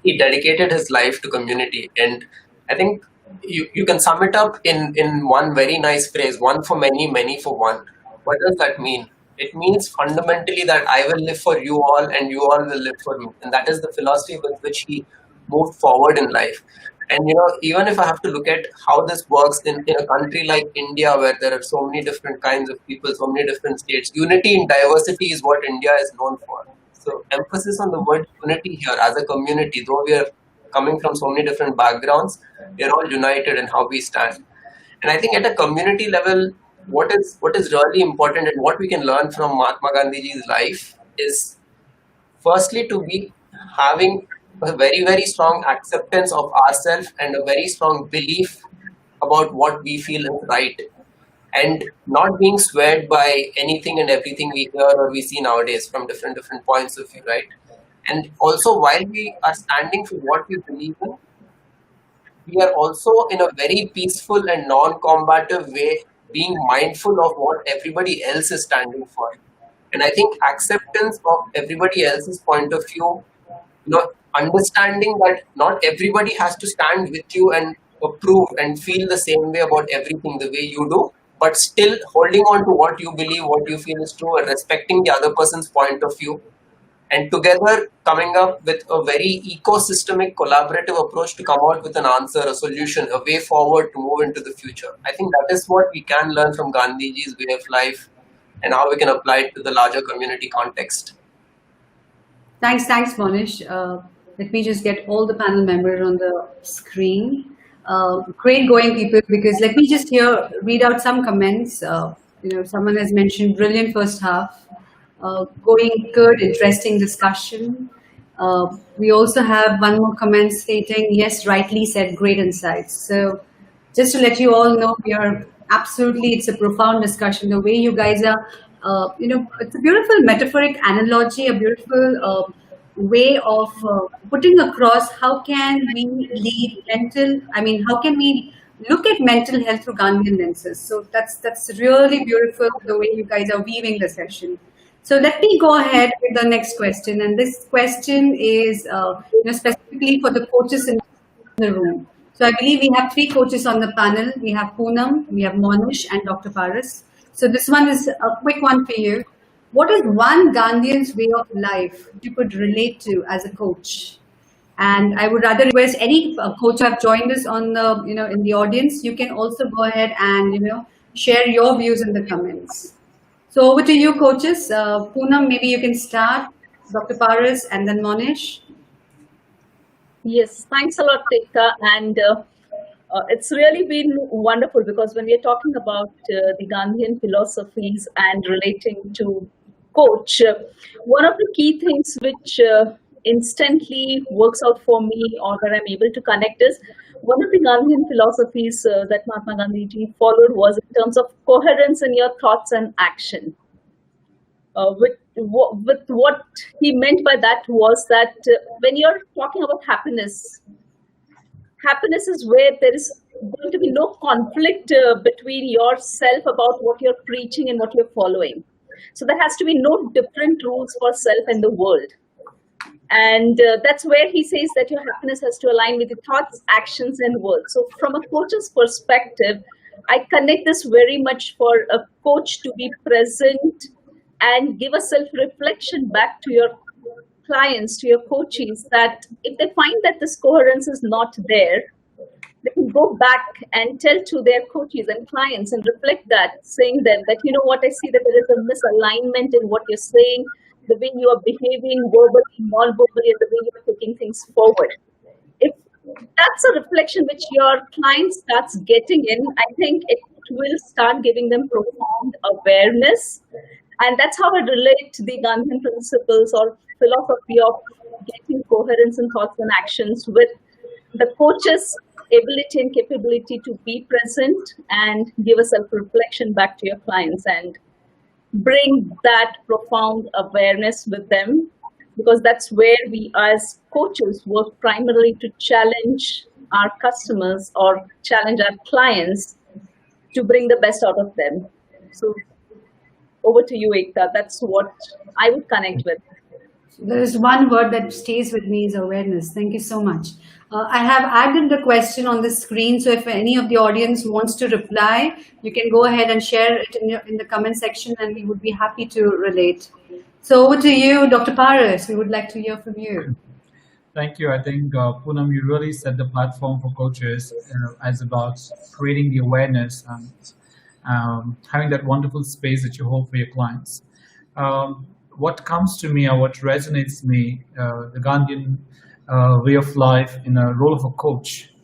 he dedicated his life to community. And I think you can sum it up in one very nice phrase: one for many, many for one. What does that mean? It means fundamentally that I will live for you all and you all will live for me. And that is the philosophy with which he moved forward in life. And even if I have to look at how this works in a country like India, where there are so many different kinds of people, so many different states, unity in diversity is what India is known for. So emphasis on the word unity here as a community, though we are coming from so many different backgrounds, we are all united in how we stand. And I think at a community level, what is really important and what we can learn from Mahatma Gandhiji's life is firstly to be having a very, very strong acceptance of ourselves and a very strong belief about what we feel is right, and not being swayed by anything and everything we hear or we see nowadays from different points of view, right? And also, while we are standing for what we believe in, we are also in a very peaceful and non-combative way being mindful of what everybody else is standing for. And I think acceptance of everybody else's point of view, understanding that not everybody has to stand with you and approve and feel the same way about everything the way you do, but still holding on to what you believe, what you feel is true, and respecting the other person's point of view, and together coming up with a very ecosystemic, collaborative approach to come out with an answer, a solution, a way forward to move into the future. I think that is what we can learn from Gandhiji's way of life and how we can apply it to the larger community context. Thanks, Mohinessh. Let me just get all the panel members on the screen. Great going, people, because let me just read out some comments. Someone has mentioned brilliant first half, going good, interesting discussion. We also have one more comment stating, yes, rightly said, great insights. So just to let you all know, it's a profound discussion. The way you guys are, it's a beautiful metaphoric analogy, a beautiful way of putting across how can we how can we look at mental health through Gandhian lenses. So that's really beautiful, the way you guys are weaving the session. So let me go ahead with the next question. And this question is specifically for the coaches in the room. So I believe we have 3 coaches on the panel. We have Poonam, we have Mohinessh, and Dr. Paras. So this one is a quick one for you. What is one Gandhian's way of life you could relate to as a coach? And I would rather request any coach who have joined us on the, in the audience, you can also go ahead and, share your views in the comments. So over to you, coaches. Poonam, maybe you can start, Dr. Paras, and then Mohinessh. Yes, thanks a lot, Ekktaa. And it's really been wonderful, because when we're talking about the Gandhian philosophies and relating to coach, one of the key things which instantly works out for me, or that I'm able to connect, is one of the Gandhian philosophies that Mahatma Gandhi followed was in terms of coherence in your thoughts and action. With what he meant by that was that when you're talking about happiness is where there is going to be no conflict between yourself about what you're preaching and what you're following. So there has to be no different rules for self and the world. And that's where he says that your happiness has to align with your thoughts, actions, and words. So from a coach's perspective, I connect this very much for a coach to be present and give a self-reflection back to your clients, to your coaches, that if they find that this coherence is not there, they can go back and tell to their coaches and clients and reflect that, saying them that, you know what, I see that there is a misalignment in what you're saying, the way you are behaving verbally, non-verbally, and the way you're taking things forward. If that's a reflection which your client starts getting in, I think it will start giving them profound awareness. And that's how I relate the Gandhian principles or philosophy of getting coherence in thoughts and actions with the coach's ability and capability to be present and give a self-reflection back to your clients and bring that profound awareness with them, because that's where we as coaches work primarily to challenge our customers or challenge our clients to bring the best out of them. So over to you, Ekktaa. That's what I would connect with. There is one word that stays with me, is awareness. Thank you so much. I have added the question on the screen, so if any of the audience wants to reply, you can go ahead and share it in the comment section, and we would be happy to relate. So over to you, Dr. Paras. We would like to hear from you. Thank you. I think, Poonam, you really set the platform for coaches as about creating the awareness and having that wonderful space that you hold for your clients. What comes to me or what resonates me, the Gandhian way of life in a role of a coach,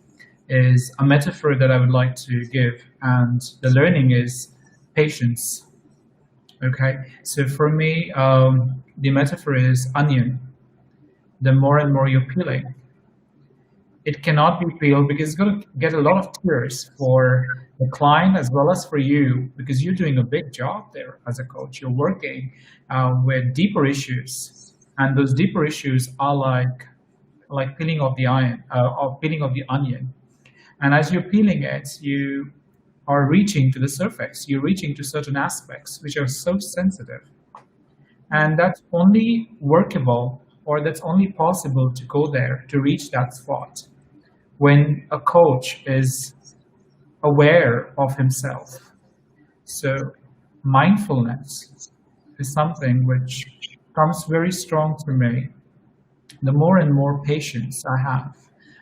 is a metaphor that I would like to give, and the learning is patience. Okay, so for me, the metaphor is onion. The more and more you're peeling, it cannot be peeled because it's going to get a lot of tears for the client as well as for you, because you're doing a big job there as a coach. You're working with deeper issues, and those deeper issues are like peeling off the iron or peeling off the onion. And as you're peeling it, you are reaching to the surface. You're reaching to certain aspects which are so sensitive, and that's only workable, or that's only possible to go there, to reach that spot, when a coach is aware of himself. So mindfulness is something which comes very strong to me. The more and more patience I have,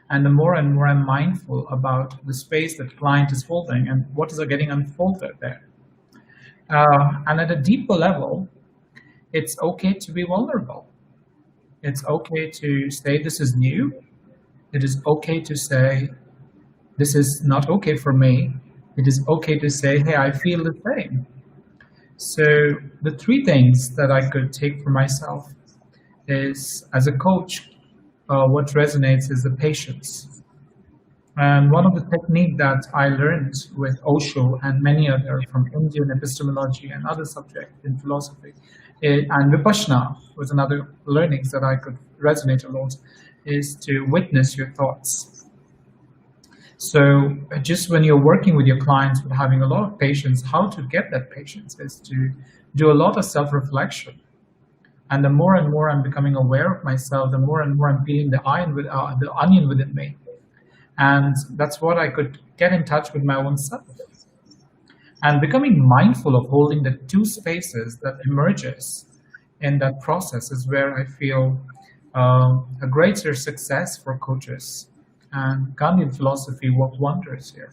and the more and more I'm mindful about the space that client is holding and what is getting unfolded there. And at a deeper level, it's okay to be vulnerable. It's okay to say this is new. It is okay to say this is not okay for me. It is okay to say, hey, I feel the same. So the three things that I could take for myself is, as a coach, what resonates is the patience. And one of the techniques that I learned with Osho and many other from Indian epistemology and other subjects in philosophy, and Vipassana was another learnings that I could resonate a lot, is to witness your thoughts. So just when you're working with your clients, with having a lot of patience, how to get that patience is to do a lot of self-reflection. And the more and more I'm becoming aware of myself, the more and more I'm peeling the onion within me. And that's what I could get in touch with my own self. And becoming mindful of holding the two spaces that emerges in that process is where I feel a greater success for coaches. And Gandhian philosophy worked wonders here.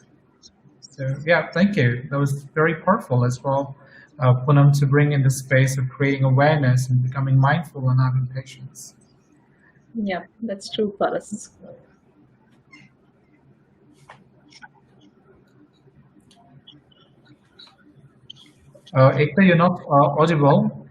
So yeah, thank you. That was very powerful as well, Poonam, to bring in the space of creating awareness and becoming mindful and having patience. Yeah, that's true, Paras. Ekktaa, you're not audible.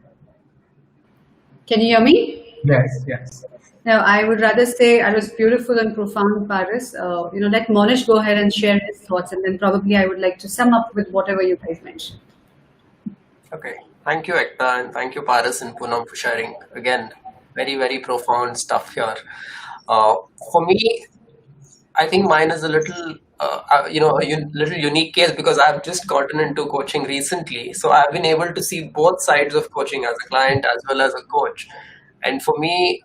Can you hear me? Yes. No, I would rather say it was beautiful and profound, Paris. Let Mohinessh go ahead and share his thoughts, and then probably I would like to sum up with whatever you guys mentioned. Okay, thank you, Ekktaa, and thank you, Paris and Poonam, for sharing. Again, very, very profound stuff here. For me, I think mine is a little, little unique case because I've just gotten into coaching recently. So I've been able to see both sides of coaching as a client as well as a coach. And for me,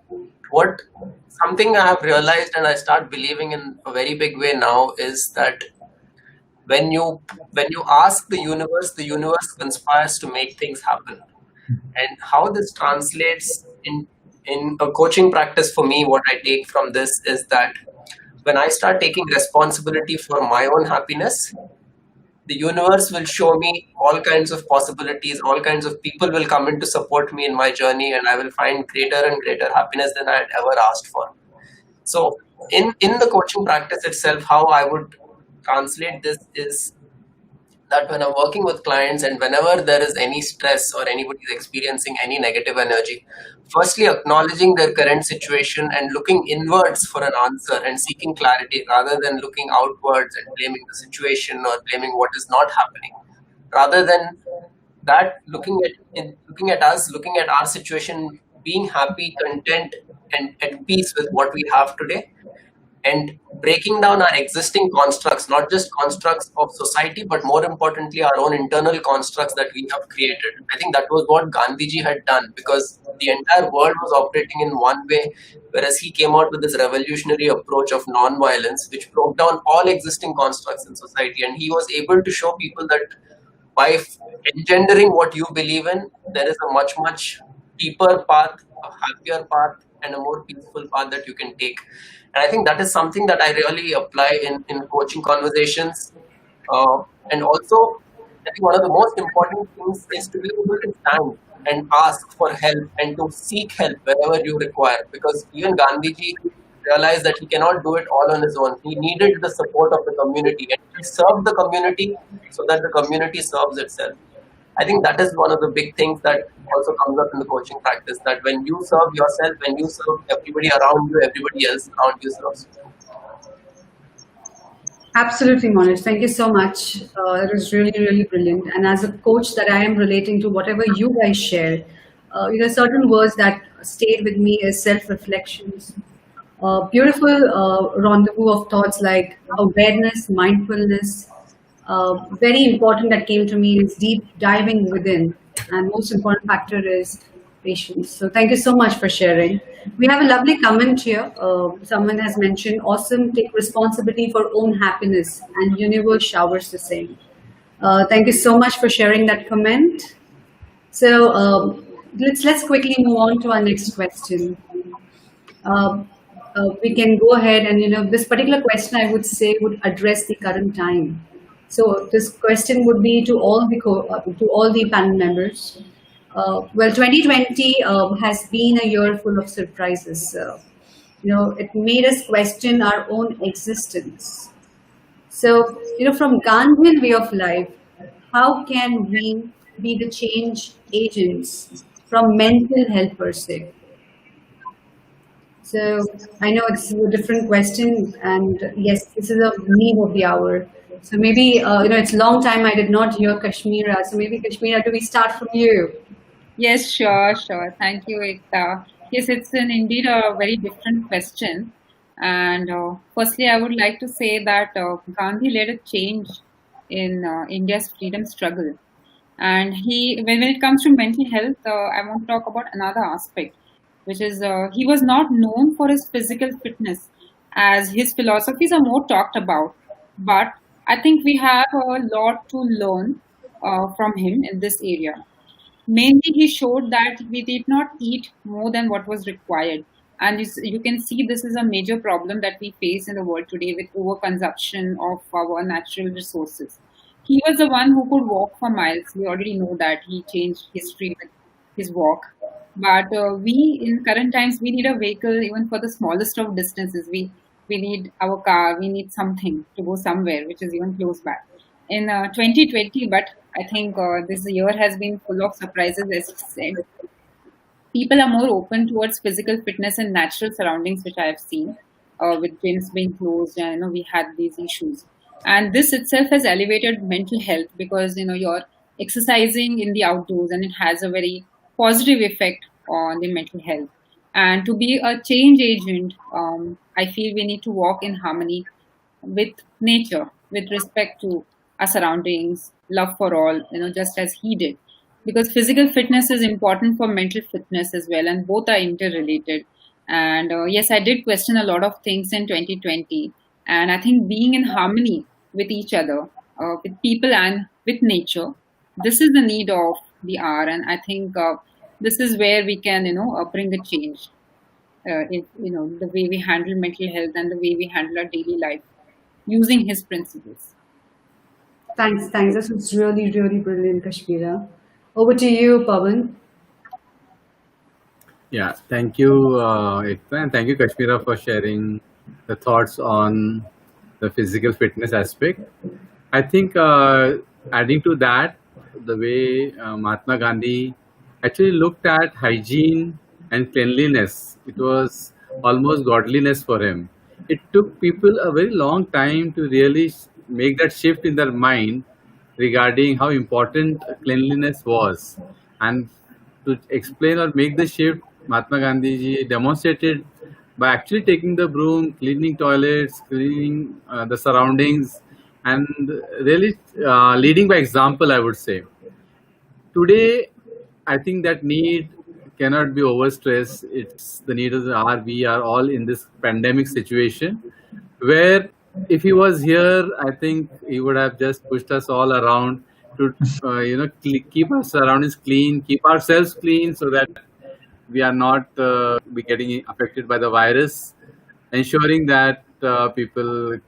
something I have realized and I start believing in a very big way now is that when you ask the universe conspires to make things happen. And how this translates in a coaching practice for me, what I take from this is that when I start taking responsibility for my own happiness, the universe will show me all kinds of possibilities, all kinds of people will come in to support me in my journey, and I will find greater and greater happiness than I had ever asked for. So in the coaching practice itself, how I would translate this is that when I'm working with clients and whenever there is any stress or anybody is experiencing any negative energy, firstly acknowledging their current situation and looking inwards for an answer and seeking clarity rather than looking outwards and blaming the situation or blaming what is not happening. Rather than that, looking at our situation, being happy, content, and at peace with what we have today, and breaking down our existing constructs, not just constructs of society, but more importantly, our own internal constructs that we have created. I think that was what Gandhiji had done, because the entire world was operating in one way, whereas he came out with this revolutionary approach of non-violence, which broke down all existing constructs in society. And he was able to show people that by engendering what you believe in, there is a much, much deeper path, a happier path, and a more peaceful path that you can take. And I think that is something that I really apply in coaching conversations. And also, I think one of the most important things is to be able to stand and ask for help and to seek help wherever you require. Because even Gandhiji realized that he cannot do it all on his own. He needed the support of the community, and he served the community so that the community serves itself. I think that is one of the big things that also comes up in the coaching practice, that when you serve yourself, when you serve everybody around you, everybody else around you serves you. Absolutely, Mohinessh. Thank you so much. It was really, really brilliant. And as a coach, that I am relating to whatever you guys share, certain words that stayed with me is self-reflections. Beautiful rendezvous of thoughts like awareness, mindfulness. Very important that came to me is deep diving within, and most important factor is patience. So thank you so much for sharing. We have a lovely comment here. Someone has mentioned, awesome, take responsibility for own happiness and universe showers the same. Thank you so much for sharing that comment. So let's quickly move on to our next question. We can go ahead and this particular question, I would say, would address the current time. So this question would be to all the panel members. Well, 2020 has been a year full of surprises. It made us question our own existence. So, from Gandhian way of life, how can we be the change agents from mental health per se? So, I know it's a different question, and yes, this is a need of the hour. So maybe it's a long time I did not hear Kashmira. So maybe Kashmira, do we start from you? Yes, sure, sure. Thank you, Ekta. Yes, it's indeed a very different question. And firstly, I would like to say that Gandhi led a change in India's freedom struggle. And when it comes to mental health, I want to talk about another aspect, which is he was not known for his physical fitness, as his philosophies are more talked about. But I think we have a lot to learn from him in this area. Mainly, he showed that we did not eat more than what was required. And you can see this is a major problem that we face in the world today with overconsumption of our natural resources. He was the one who could walk for miles. We already know that he changed history with his walk. But we, in current times, we need a vehicle even for the smallest of distances. We need our car. We need something to go somewhere, which is even close by. In 2020, but I think this year has been full of surprises, as you said. People are more open towards physical fitness and natural surroundings, which I have seen with gyms being closed, and we had these issues. And this itself has elevated mental health because you're exercising in the outdoors, and it has a very positive effect on the mental health. And to be a change agent, I feel we need to walk in harmony with nature, with respect to our surroundings, love for all, just as he did. Because physical fitness is important for mental fitness as well, and both are interrelated. And yes, I did question a lot of things in 2020. And I think being in harmony with each other, with people and with nature, this is the need of the hour. And I think this is where we can, bring a change in, the way we handle mental health and the way we handle our daily life using his principles. Thanks. This was really, really brilliant, Kashmira. Over to you, Pawan. Yeah, thank you, Ekktaa, and thank you, Kashmira, for sharing the thoughts on the physical fitness aspect. I think adding to that, the way Mahatma Gandhi actually looked at hygiene and cleanliness, it was almost godliness for him. It took people a very long time to really make that shift in their mind regarding how important cleanliness was. And to explain or make the shift, Mahatma Gandhi ji demonstrated by actually taking the broom, cleaning toilets, cleaning the surroundings, and really leading by example, I would say. Today, I think that need cannot be overstressed. It's the need of the hour. We are all in this pandemic situation where if he was here, I think he would have just pushed us all around to, keep our surroundings clean, keep ourselves clean so that we are not be getting affected by the virus, ensuring that people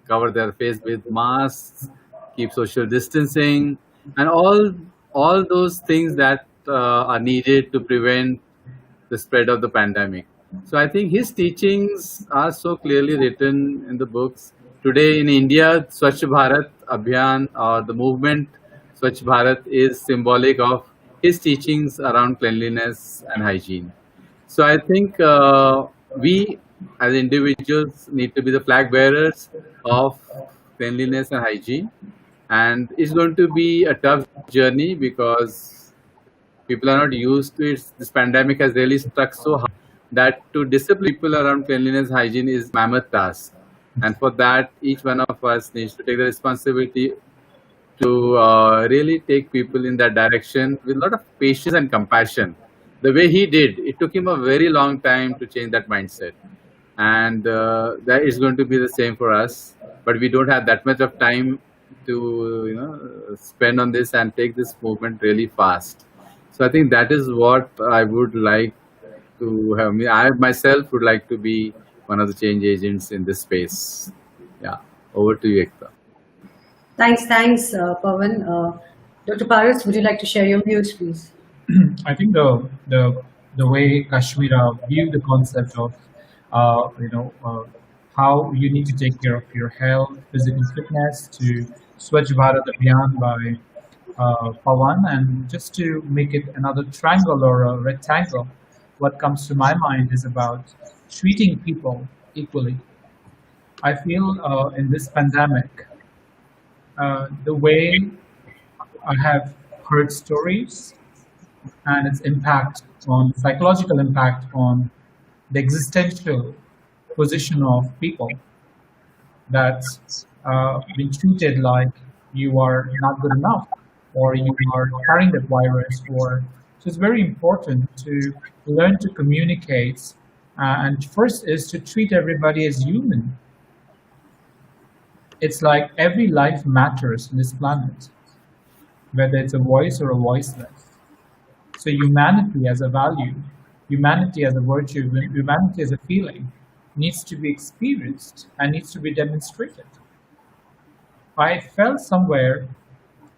cover their face with masks, keep social distancing, and all those things that are needed to prevent the spread of the pandemic. So I think his teachings are so clearly written in the books. Today in India, Swachh Bharat Abhiyan or the movement Swachh Bharat is symbolic of his teachings around cleanliness and hygiene. So I think we as individuals need to be the flag bearers of cleanliness and hygiene. And it's going to be a tough journey because people are not used to it. This pandemic has really struck so hard that to discipline people around cleanliness hygiene is mammoth task. And for that, each one of us needs to take the responsibility to really take people in that direction with a lot of patience and compassion. The way he did, it took him a very long time to change that mindset. And that is going to be the same for us. But we don't have that much of time to spend on this and take this movement really fast. So I think that is what I would like to have. I myself would like to be one of the change agents in this space. Yeah, over to you, Ekktaa. Thanks, Pawan. Dr. Paras, would you like to share your views, please? I think the way Kashmira view the concept of how you need to take care of your health, physical fitness, to Swachh Bharat Abhiyan by Pawan, and just to make it another triangle or a rectangle, what comes to my mind is about treating people equally. I feel in this pandemic, the way I have heard stories and its impact on psychological impact on the existential position of people, that's been treated like you are not good enough or you are carrying that virus, or so it's very important to learn to communicate, and first is to treat everybody as human. It's like every life matters on this planet, whether it's a voice or a voiceless. So humanity as a value, humanity as a virtue, humanity as a feeling needs to be experienced and needs to be demonstrated. I felt somewhere,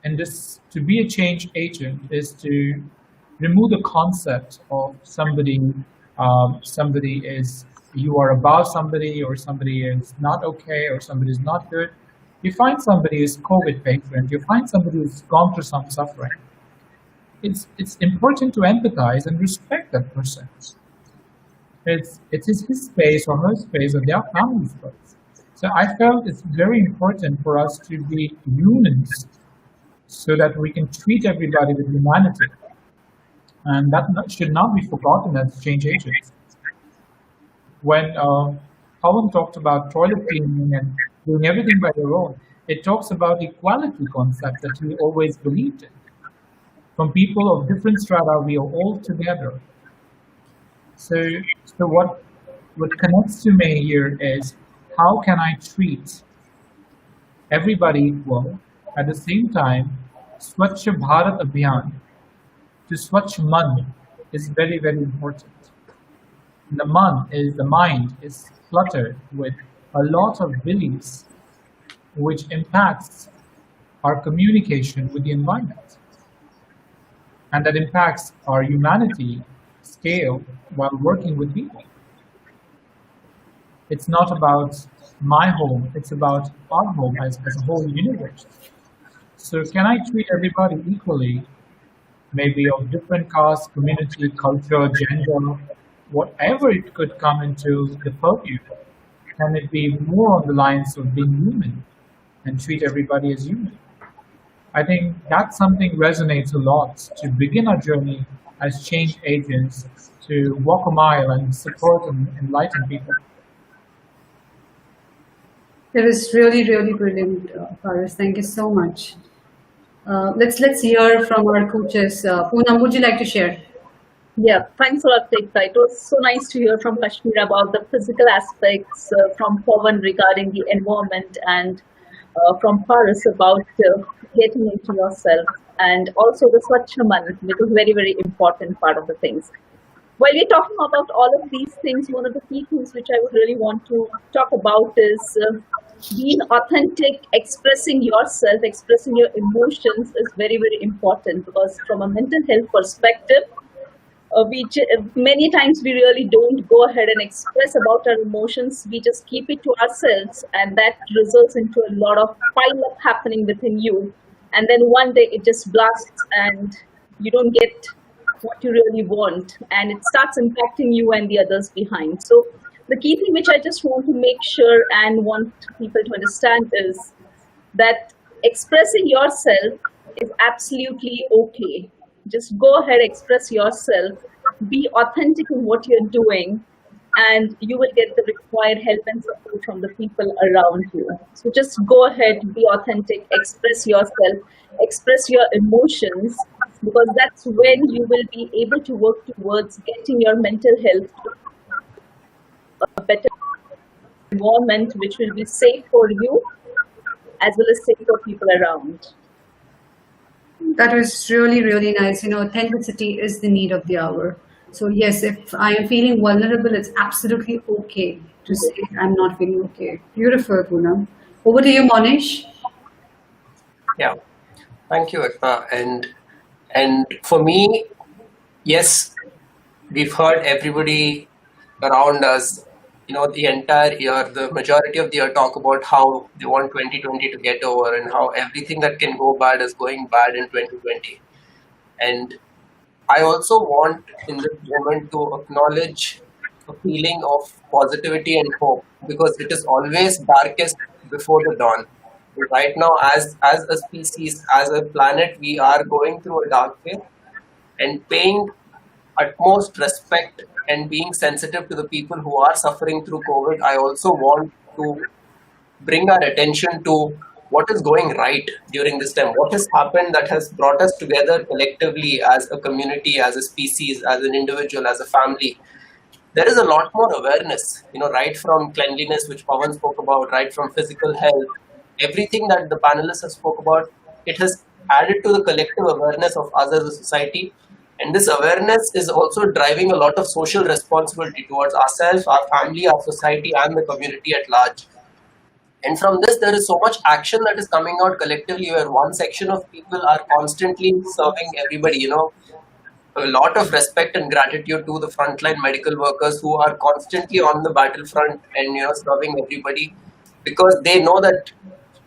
and this to be a change agent is to remove the concept of somebody is, you are above somebody, or somebody is not okay, or somebody is not good. You find somebody who's COVID patient, you find somebody who's gone through some suffering. It's important to empathize and respect that person. It is his space or her space or their family space. So I felt it's very important for us to be humans so that we can treat everybody with humanity. And that should not be forgotten as change agents. When Pawan talked about toilet cleaning and doing everything by their own, it talks about equality concept that we always believed in. From people of different strata, we are all together. So, so what connects to me here is, how can I treat everybody equal? At the same time, Swachh Bharat Abhiyan to Swachh Man is very, very important. The mind is cluttered with a lot of beliefs which impacts our communication with the environment. And that impacts our humanity scale while working with people. It's not about my home, it's about our home as a whole universe. So can I treat everybody equally, maybe of different caste, community, culture, gender, whatever it could come into the purview? Can it be more on the lines of being human and treat everybody as human? I think that's something resonates a lot to begin our journey as change agents, to walk a mile and support and enlighten people. That was really, really brilliant, Paras. Thank you so much. Let's hear from our coaches. Poonam, would you like to share? Yeah, thanks a lot, Ekktaa. It was so nice to hear from Kashmira about the physical aspects, from Pawan regarding the environment, and from Paras about getting into yourself, and also the Swachhaman, which is very, very important part of the things. While we're talking about all of these things, one of the key things which I would really want to talk about is being authentic, expressing yourself, expressing your emotions is very, very important, because from a mental health perspective, many times we really don't go ahead and express about our emotions. We just keep it to ourselves, and that results into a lot of pile up happening within you. And then one day it just blasts and you don't get what you really want, and it starts impacting you and the others behind. So the key thing which I just want to make sure and want people to understand is that expressing yourself is absolutely okay. Just go ahead, express yourself, be authentic in what you're doing, and you will get the required help and support from the people around you. So just go ahead, be authentic, express yourself, express your emotions, because that's when you will be able to work towards getting your mental health to a better environment, which will be safe for you as well as safe for people around. That was really, really nice. Authenticity is the need of the hour. So yes, if I am feeling vulnerable, it's absolutely okay to say I'm not feeling okay. Beautiful, Poonam. Over to you, Mohinessh. Yeah, thank you, Ekktaa. And for me, Yes, we've heard everybody around us, the entire year, the majority of the year talk about how they want 2020 to get over and how everything that can go bad is going bad in 2020. And I also want in this moment to acknowledge a feeling of positivity and hope because it is always darkest before the dawn. Right now, as a species, as a planet, we are going through a dark phase and paying utmost respect and being sensitive to the people who are suffering through COVID. I also want to bring our attention to what is going right during this time. What has happened that has brought us together collectively as a community, as a species, as an individual, as a family. There is a lot more awareness, right from cleanliness, which Pawan spoke about, right from physical health, everything that the panelists have spoke about, it has added to the collective awareness of us as a society. And this awareness is also driving a lot of social responsibility towards ourselves, our family, our society, and the community at large. And from this, there is so much action that is coming out collectively where one section of people are constantly serving everybody, a lot of respect and gratitude to the frontline medical workers who are constantly on the battlefront and, serving everybody because they know that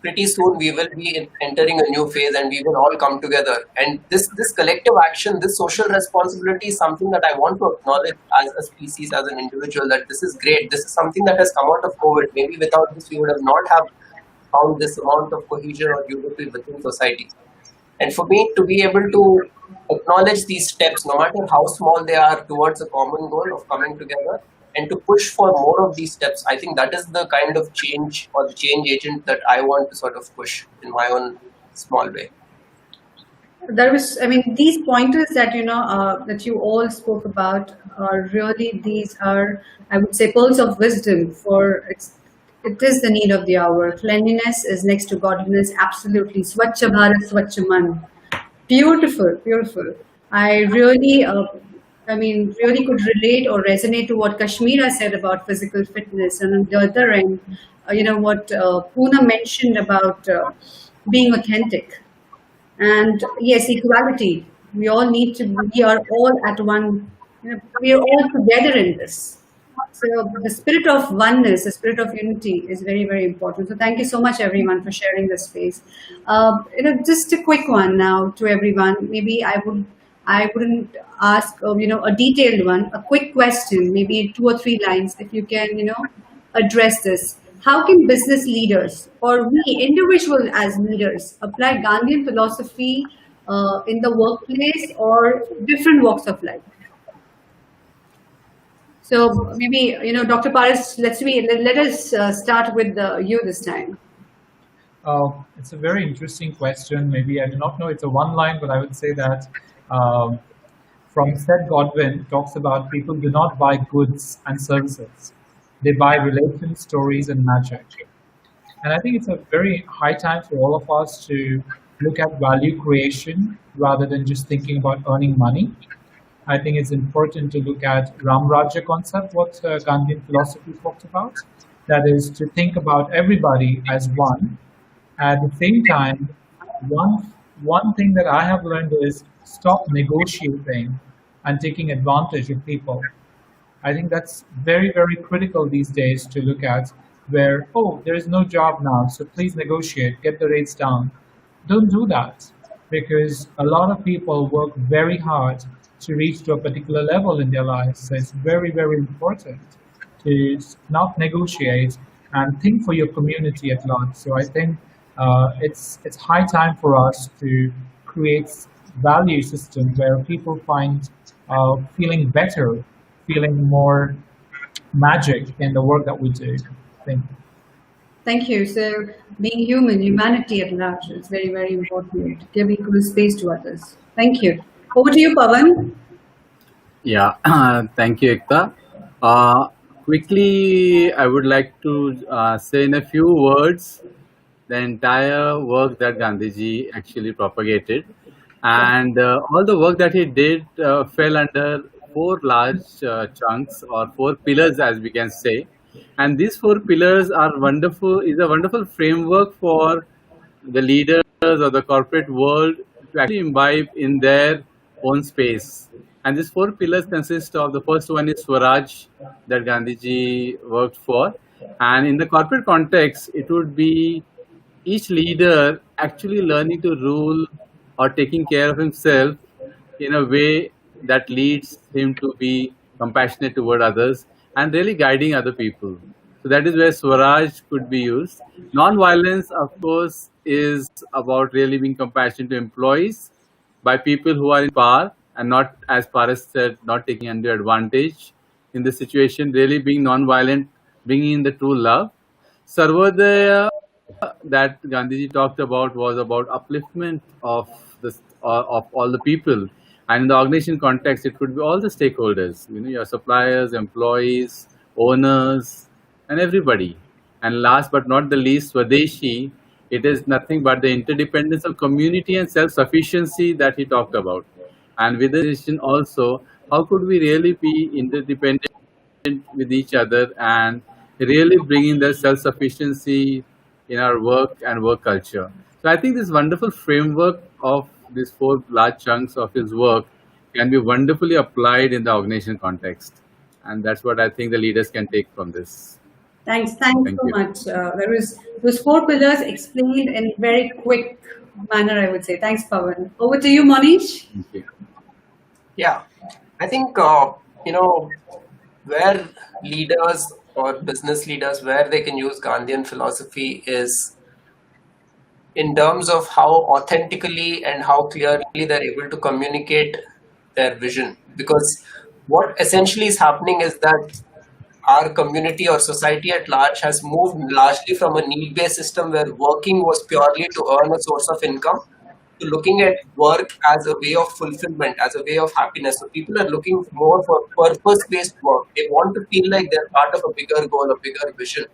pretty soon we will be entering a new phase and we will all come together. And this collective action, this social responsibility is something that I want to acknowledge as a species, as an individual, that this is great. This is something that has come out of COVID. Maybe without this, we would have not have found this amount of cohesion or unity within society. And for me to be able to acknowledge these steps, no matter how small they are, towards a common goal of coming together, and to push for more of these steps, I think that is the kind of change or the change agent that I want to sort of push in my own small way. These pointers that that you all spoke about are really, these are, I would say, pearls of wisdom. It is the need of the hour. Cleanliness is next to godliness. Absolutely, Swachha Bharat, Swachha Man. Beautiful, beautiful. I really, really could relate or resonate to what Kashmira said about physical fitness, and on the other end, what Poonam mentioned about being authentic. And yes, equality. We all need to. We are all at one. We are all together in this. So the spirit of oneness, the spirit of unity, is very, very important. So thank you so much, everyone, for sharing this space. Just a quick one now to everyone. Maybe I wouldn't ask, a detailed one. A quick question, maybe 2 or 3 lines, if you can, address this. How can business leaders or we individuals as leaders apply Gandhian philosophy in the workplace or different walks of life? So maybe, Dr. Paris, let us start with you this time. It's a very interesting question. Maybe I do not know it's a one line, but I would say that from Seth Godin talks about people do not buy goods and services. They buy relations, stories, and magic. And I think it's a very high time for all of us to look at value creation rather than just thinking about earning money. I think it's important to look at Ram Rajya concept, what Gandhian philosophy talks about. That is to think about everybody as one. At the same time, one thing that I have learned is stop negotiating and taking advantage of people. I think that's very, very critical these days to look at where, there is no job now, so please negotiate, get the rates down. Don't do that because a lot of people work very hard to reach to a particular level in their lives. So it's very, very important to not negotiate and think for your community at large. So I think it's high time for us to create value systems where people find feeling better, feeling more magic in the work that we do. Thank you. Thank you. So being human, humanity at large is very, very important. Give equal space to others. Thank you. Over to you, Pawan. Yeah, thank you, Ekktaa. Quickly, I would like to say in a few words the entire work that Gandhiji actually propagated. And all the work that he did fell under 4 large chunks or 4 pillars, as we can say. And these 4 pillars is a wonderful framework for the leaders of the corporate world to actually imbibe in their own space. And these 4 pillars consist of, the first one is Swaraj, that Gandhiji worked for. And in the corporate context, it would be each leader actually learning to rule or taking care of himself in a way that leads him to be compassionate toward others and really guiding other people. So that is where Swaraj could be used. Non-violence, of course, is about really being compassionate to employees by people who are in power, and not, as Paras said, not taking undue advantage in the situation, really being non-violent, bringing in the true love. Sarvodaya, that Gandhiji talked about, was about upliftment of this of all the people, and in the organization context, it could be all the stakeholders. Your suppliers, employees, owners, and everybody. And last but not the least, Swadeshi. It is nothing but the interdependence of community and self-sufficiency that he talked about. And within this also, how could we really be interdependent with each other and really bringing the self-sufficiency in our work and work culture. So I think this wonderful framework of these 4 large chunks of his work can be wonderfully applied in the organization context. And that's what I think the leaders can take from this. Thanks Thank so you. much. There was those 4 pillars explained in very quick manner, I would say. Thanks, Pawan. Over to you, Mohinessh. Thank you. Yeah, I think, where leaders or business leaders, where they can use Gandhian philosophy is in terms of how authentically and how clearly they're able to communicate their vision. Because what essentially is happening is that our community or society at large has moved largely from a need-based system where working was purely to earn a source of income to looking at work as a way of fulfillment, as a way of happiness. So people are looking more for purpose-based work. They want to feel like they're part of a bigger goal, a bigger vision.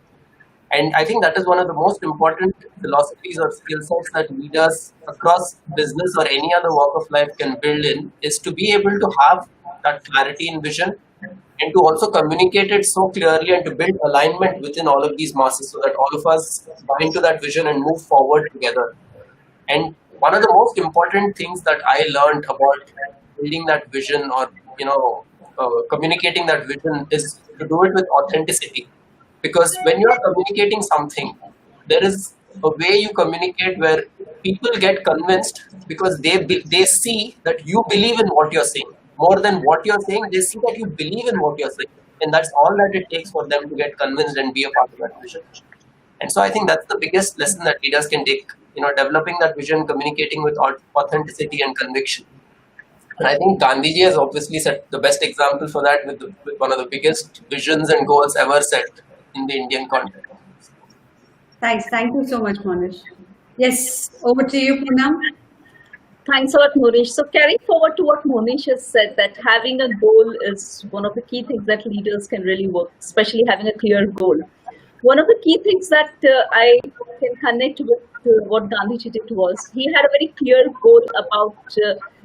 And I think that is one of the most important philosophies or skill sets that leaders across business or any other walk of life can build in, is to be able to have that clarity in vision and to also communicate it so clearly and to build alignment within all of these masses so that all of us buy into that vision and move forward together. And one of the most important things that I learned about building that vision or, communicating that vision is to do it with authenticity. Because when you're communicating something, there is a way you communicate where people get convinced because they see that you believe in what you're saying. More than what you're saying, they see that you believe in what you're saying. And that's all that it takes for them to get convinced and be a part of that vision. And so I think that's the biggest lesson that leaders can take, developing that vision, communicating with authenticity and conviction. And I think Gandhiji has obviously set the best example for that with one of the biggest visions and goals ever set in the Indian context. Thanks. Thank you so much, Mohinessh. Yes, over to you, Poonam. Thanks a lot, Mohinessh. So carrying forward to what Mohinessh has said, that having a goal is one of the key things that leaders can really work, especially having a clear goal. One of the key things that I can connect with what Gandhiji did was, he had a very clear goal about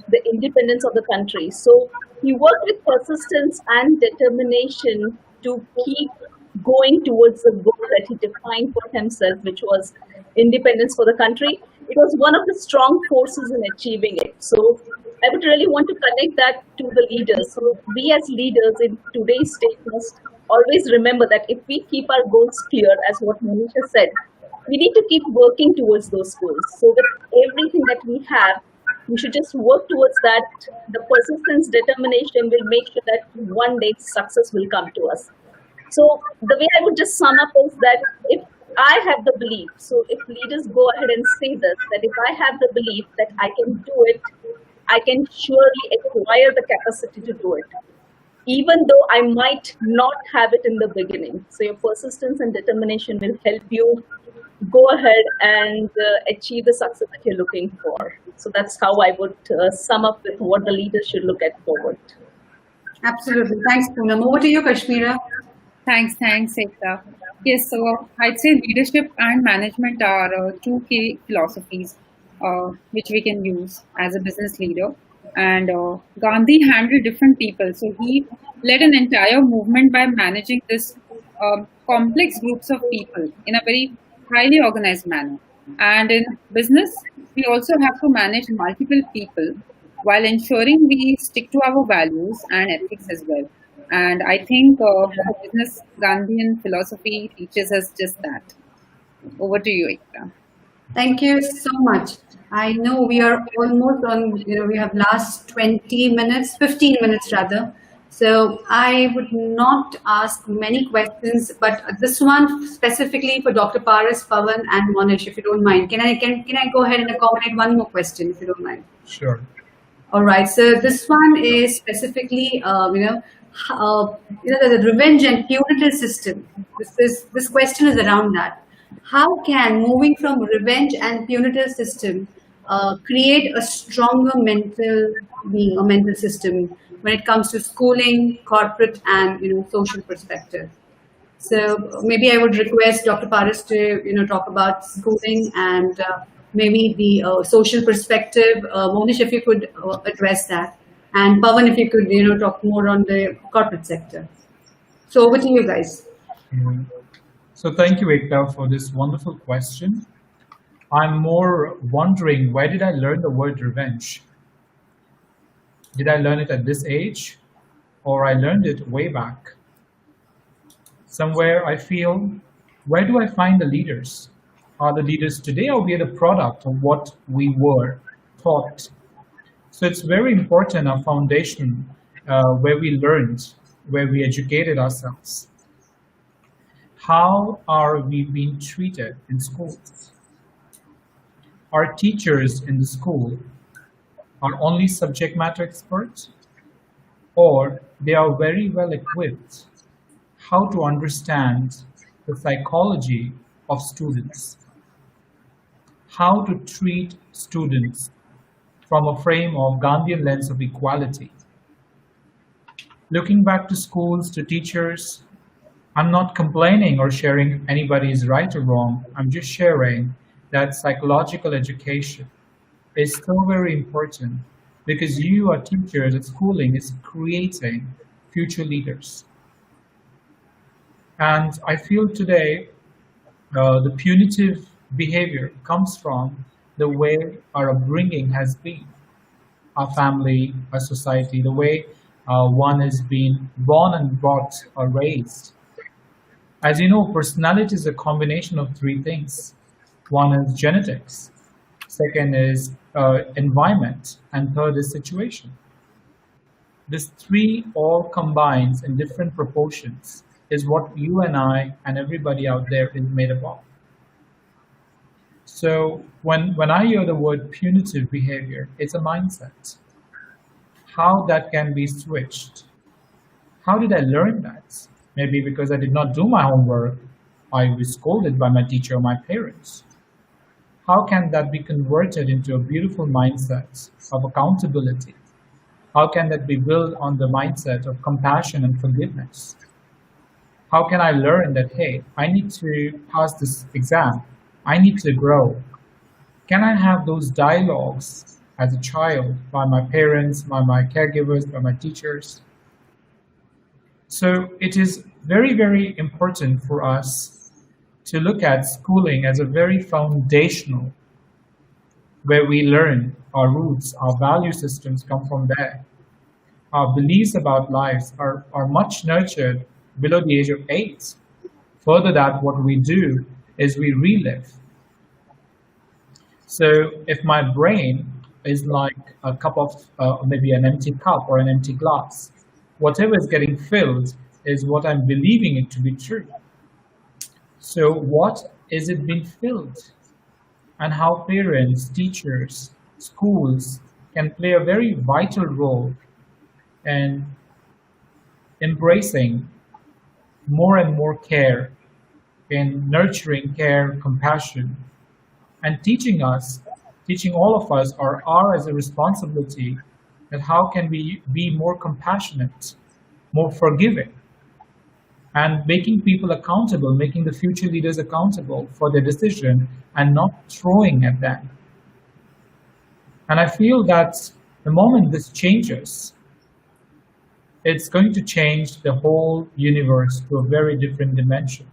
the independence of the country. So he worked with persistence and determination to keep going towards the goal that he defined for himself, which was independence for the country. It was one of the strong forces in achieving it. So I would really want to connect that to the leaders. So we as leaders in today's state must always remember that if we keep our goals clear, as what Mohinessh has said, we need to keep working towards those goals. So with everything that we have, we should just work towards that. The persistence, determination will make sure that one day success will come to us. So the way I would just sum up is that if I have the belief, so if leaders go ahead and say this, that if I have the belief that I can do it, I can surely acquire the capacity to do it, even though I might not have it in the beginning. So your persistence and determination will help you go ahead and achieve the success that you're looking for. So that's how I would sum up with what the leaders should look at forward. Absolutely. Thanks, Poonam. Over to you, Kashmira. Thanks, Ekktaa. Yes, so I'd say leadership and management are 2 key philosophies which we can use as a business leader. And Gandhi handled different people. So he led an entire movement by managing this complex groups of people in a very highly organized manner. And in business, we also have to manage multiple people while ensuring we stick to our values and ethics as well. And I think the business Gandhian philosophy teaches us just that. Over to you, Ekktaa. Thank you so much. I know we are almost on, we have last 20 minutes, 15 minutes rather. So I would not ask many questions, but this one specifically for Dr. Paras, Pawan, and Mohinessh, if you don't mind. Can I go ahead and accommodate one more question, if you don't mind? Sure. All right. So this one is specifically, the revenge and punitive system. This question is around that. How can moving from revenge and punitive system create a stronger mental system when it comes to schooling, corporate, and social perspective? So maybe I would request Dr. Paras to talk about schooling and maybe the social perspective. Mohinessh, if you could address that, and Pawan, if you could talk more on the corporate sector. So over to you guys. So thank you, Ekktaa, for this wonderful question. I'm more wondering, where did I learn the word revenge? Did I learn it at this age, or I learned it way back? Somewhere I feel, where do I find the leaders? Are the leaders today, or we are the product of what we were taught? So it's very important, our foundation, where we learned, where we educated ourselves. How are we being treated in schools? Our teachers in the school are only subject matter experts, or they are very well equipped how to understand the psychology of students, how to treat students from a frame of Gandhian lens of equality. Looking back to schools, to teachers, I'm not complaining or sharing anybody's right or wrong. I'm just sharing that psychological education is so very important, because you are teachers at schooling is creating future leaders. And I feel today the punitive behavior comes from the way our upbringing has been, our family, our society, the way one has been born and brought or raised. As you know, personality is a combination of three things. One is genetics, second is environment, and third is situation. This three all combines in different proportions is what you and I and everybody out there is made up of. So when I hear the word punitive behavior, it's a mindset. How that can be switched. How did I learn that? Maybe because I did not do my homework, I was scolded by my teacher or my parents. How can that be converted into a beautiful mindset of accountability? How can that be built on the mindset of compassion and forgiveness? How can I learn that, hey, I need to pass this exam, I need to grow? Can I have those dialogues as a child by my parents, by my caregivers, by my teachers? So it is very, very important for us to look at schooling as a very foundational, where we learn our roots, our value systems come from there. Our beliefs about lives are much nurtured below the age of 8. Further that, what we do is we relive. So if my brain is like a cup of, maybe an empty cup or an empty glass, whatever is getting filled is what I'm believing it to be true. So what is it being filled? And how parents, teachers, schools can play a very vital role in embracing more and more care, in nurturing care, compassion, and teaching all of us, or our as a responsibility, that how can we be more compassionate, more forgiving, and making people accountable, making the future leaders accountable for their decision and not throwing at them. And I feel that the moment this changes, it's going to change the whole universe to a very different dimension.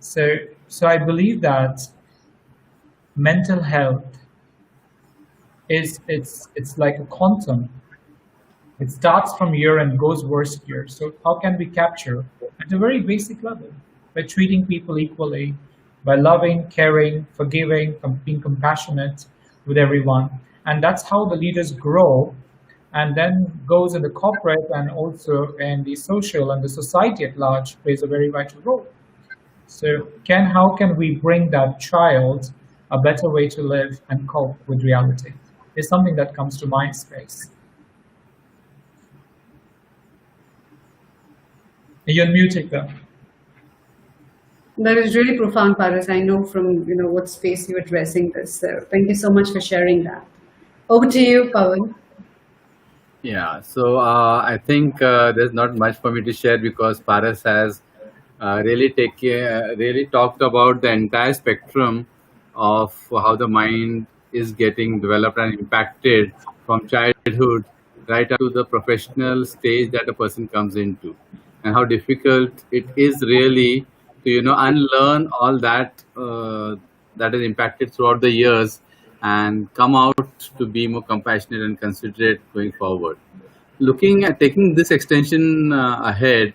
So I believe that mental health is it's like a quantum. It starts from here and goes worst here. So how can we capture at a very basic level? By treating people equally, by loving, caring, forgiving, being compassionate with everyone. And that's how the leaders grow and then goes in the corporate and also in the social, and the society at large plays a very vital role. So how can we bring that child a better way to live and cope with reality? Is something that comes to my space. You're muted though. That is really profound, Paras. I know from what space you're addressing this. So thank you so much for sharing that. Over to you, Pawan. Yeah, so I think there's not much for me to share because Paras has really talked about the entire spectrum of how the mind is getting developed and impacted from childhood right up to the professional stage that a person comes into, and how difficult it is really to unlearn all that that is impacted throughout the years and come out to be more compassionate and considerate going forward. Looking at taking this extension ahead,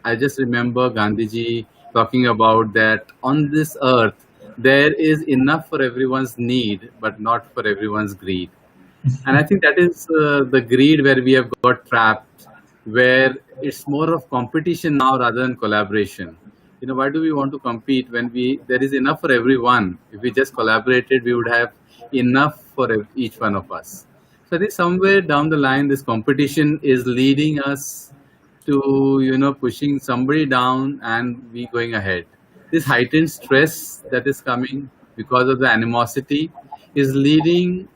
I just remember Gandhiji talking about that on this earth there is enough for everyone's need, but not for everyone's greed. And I think that is the greed where we have got trapped, where it's more of competition now rather than collaboration. Why do we want to compete when there is enough for everyone? If we just collaborated, we would have enough for each one of us. So I think somewhere down the line, this competition is leading us to, pushing somebody down and we going ahead. This heightened stress that is coming because of the animosity is leading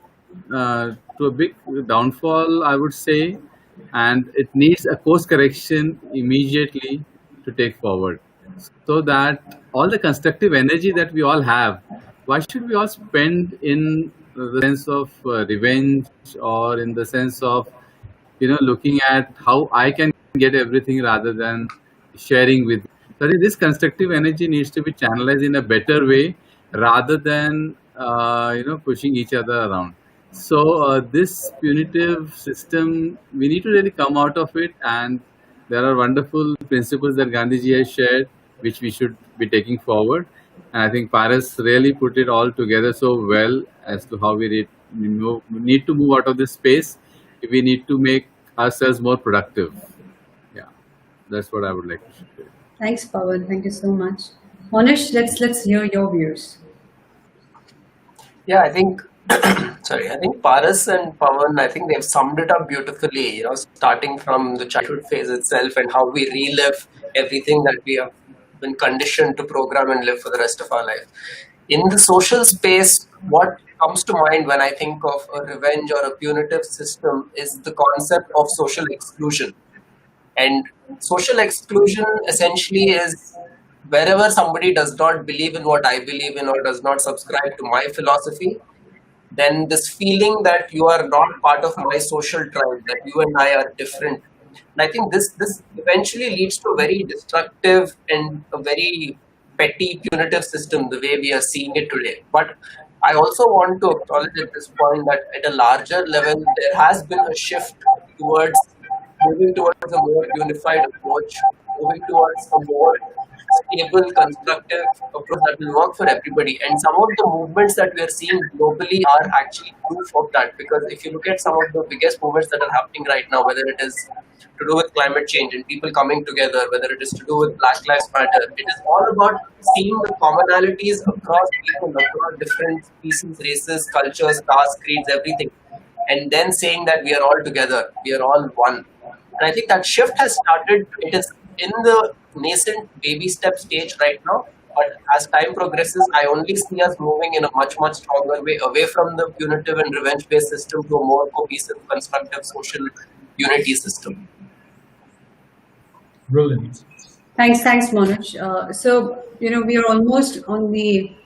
to a big downfall, I would say, and it needs a course correction immediately to take forward, so that all the constructive energy that we all have, why should we all spend in the sense of revenge, or in the sense of looking at how I can get everything rather than sharing with. So I think this constructive energy needs to be channelized in a better way rather than pushing each other around. So this punitive system, we need to really come out of it, and there are wonderful principles that Gandhiji has shared, which we should be taking forward. And I think Paras really put it all together so well as to how we need to move out of this space if we need to make ourselves more productive. Yeah, that's what I would like to share. Thanks, Pawan. Thank you so much. Mohinessh, let's hear your views. Yeah, I think I think Paras and Pawan, I think they've summed it up beautifully, starting from the childhood phase itself and how we relive everything that we have been conditioned to program and live for the rest of our life. In the social space, what comes to mind when I think of a revenge or a punitive system is the concept of social exclusion. And social exclusion essentially is wherever somebody does not believe in what I believe in or does not subscribe to my philosophy, then this feeling that you are not part of my social tribe, that you and I are different. And I think this eventually leads to a very destructive and a very petty punitive system, the way we are seeing it today. But I also want to acknowledge at this point that at a larger level, there has been a shift towards moving towards a more unified approach, moving towards a more stable, constructive approach that will work for everybody. And some of the movements that we are seeing globally are actually proof of that. Because if you look at some of the biggest movements that are happening right now, whether it is to do with climate change and people coming together, whether it is to do with Black Lives Matter, it is all about seeing the commonalities across people, across different species, races, cultures, castes, creeds, everything. And then saying that we are all together, we are all one. And I think that shift has started. It is in the nascent baby step stage right now. But as time progresses, I only see us moving in a much, much stronger way away from the punitive and revenge-based system to a more cohesive, constructive social unity system. Brilliant. Thanks, Mohinessh. So, we are almost we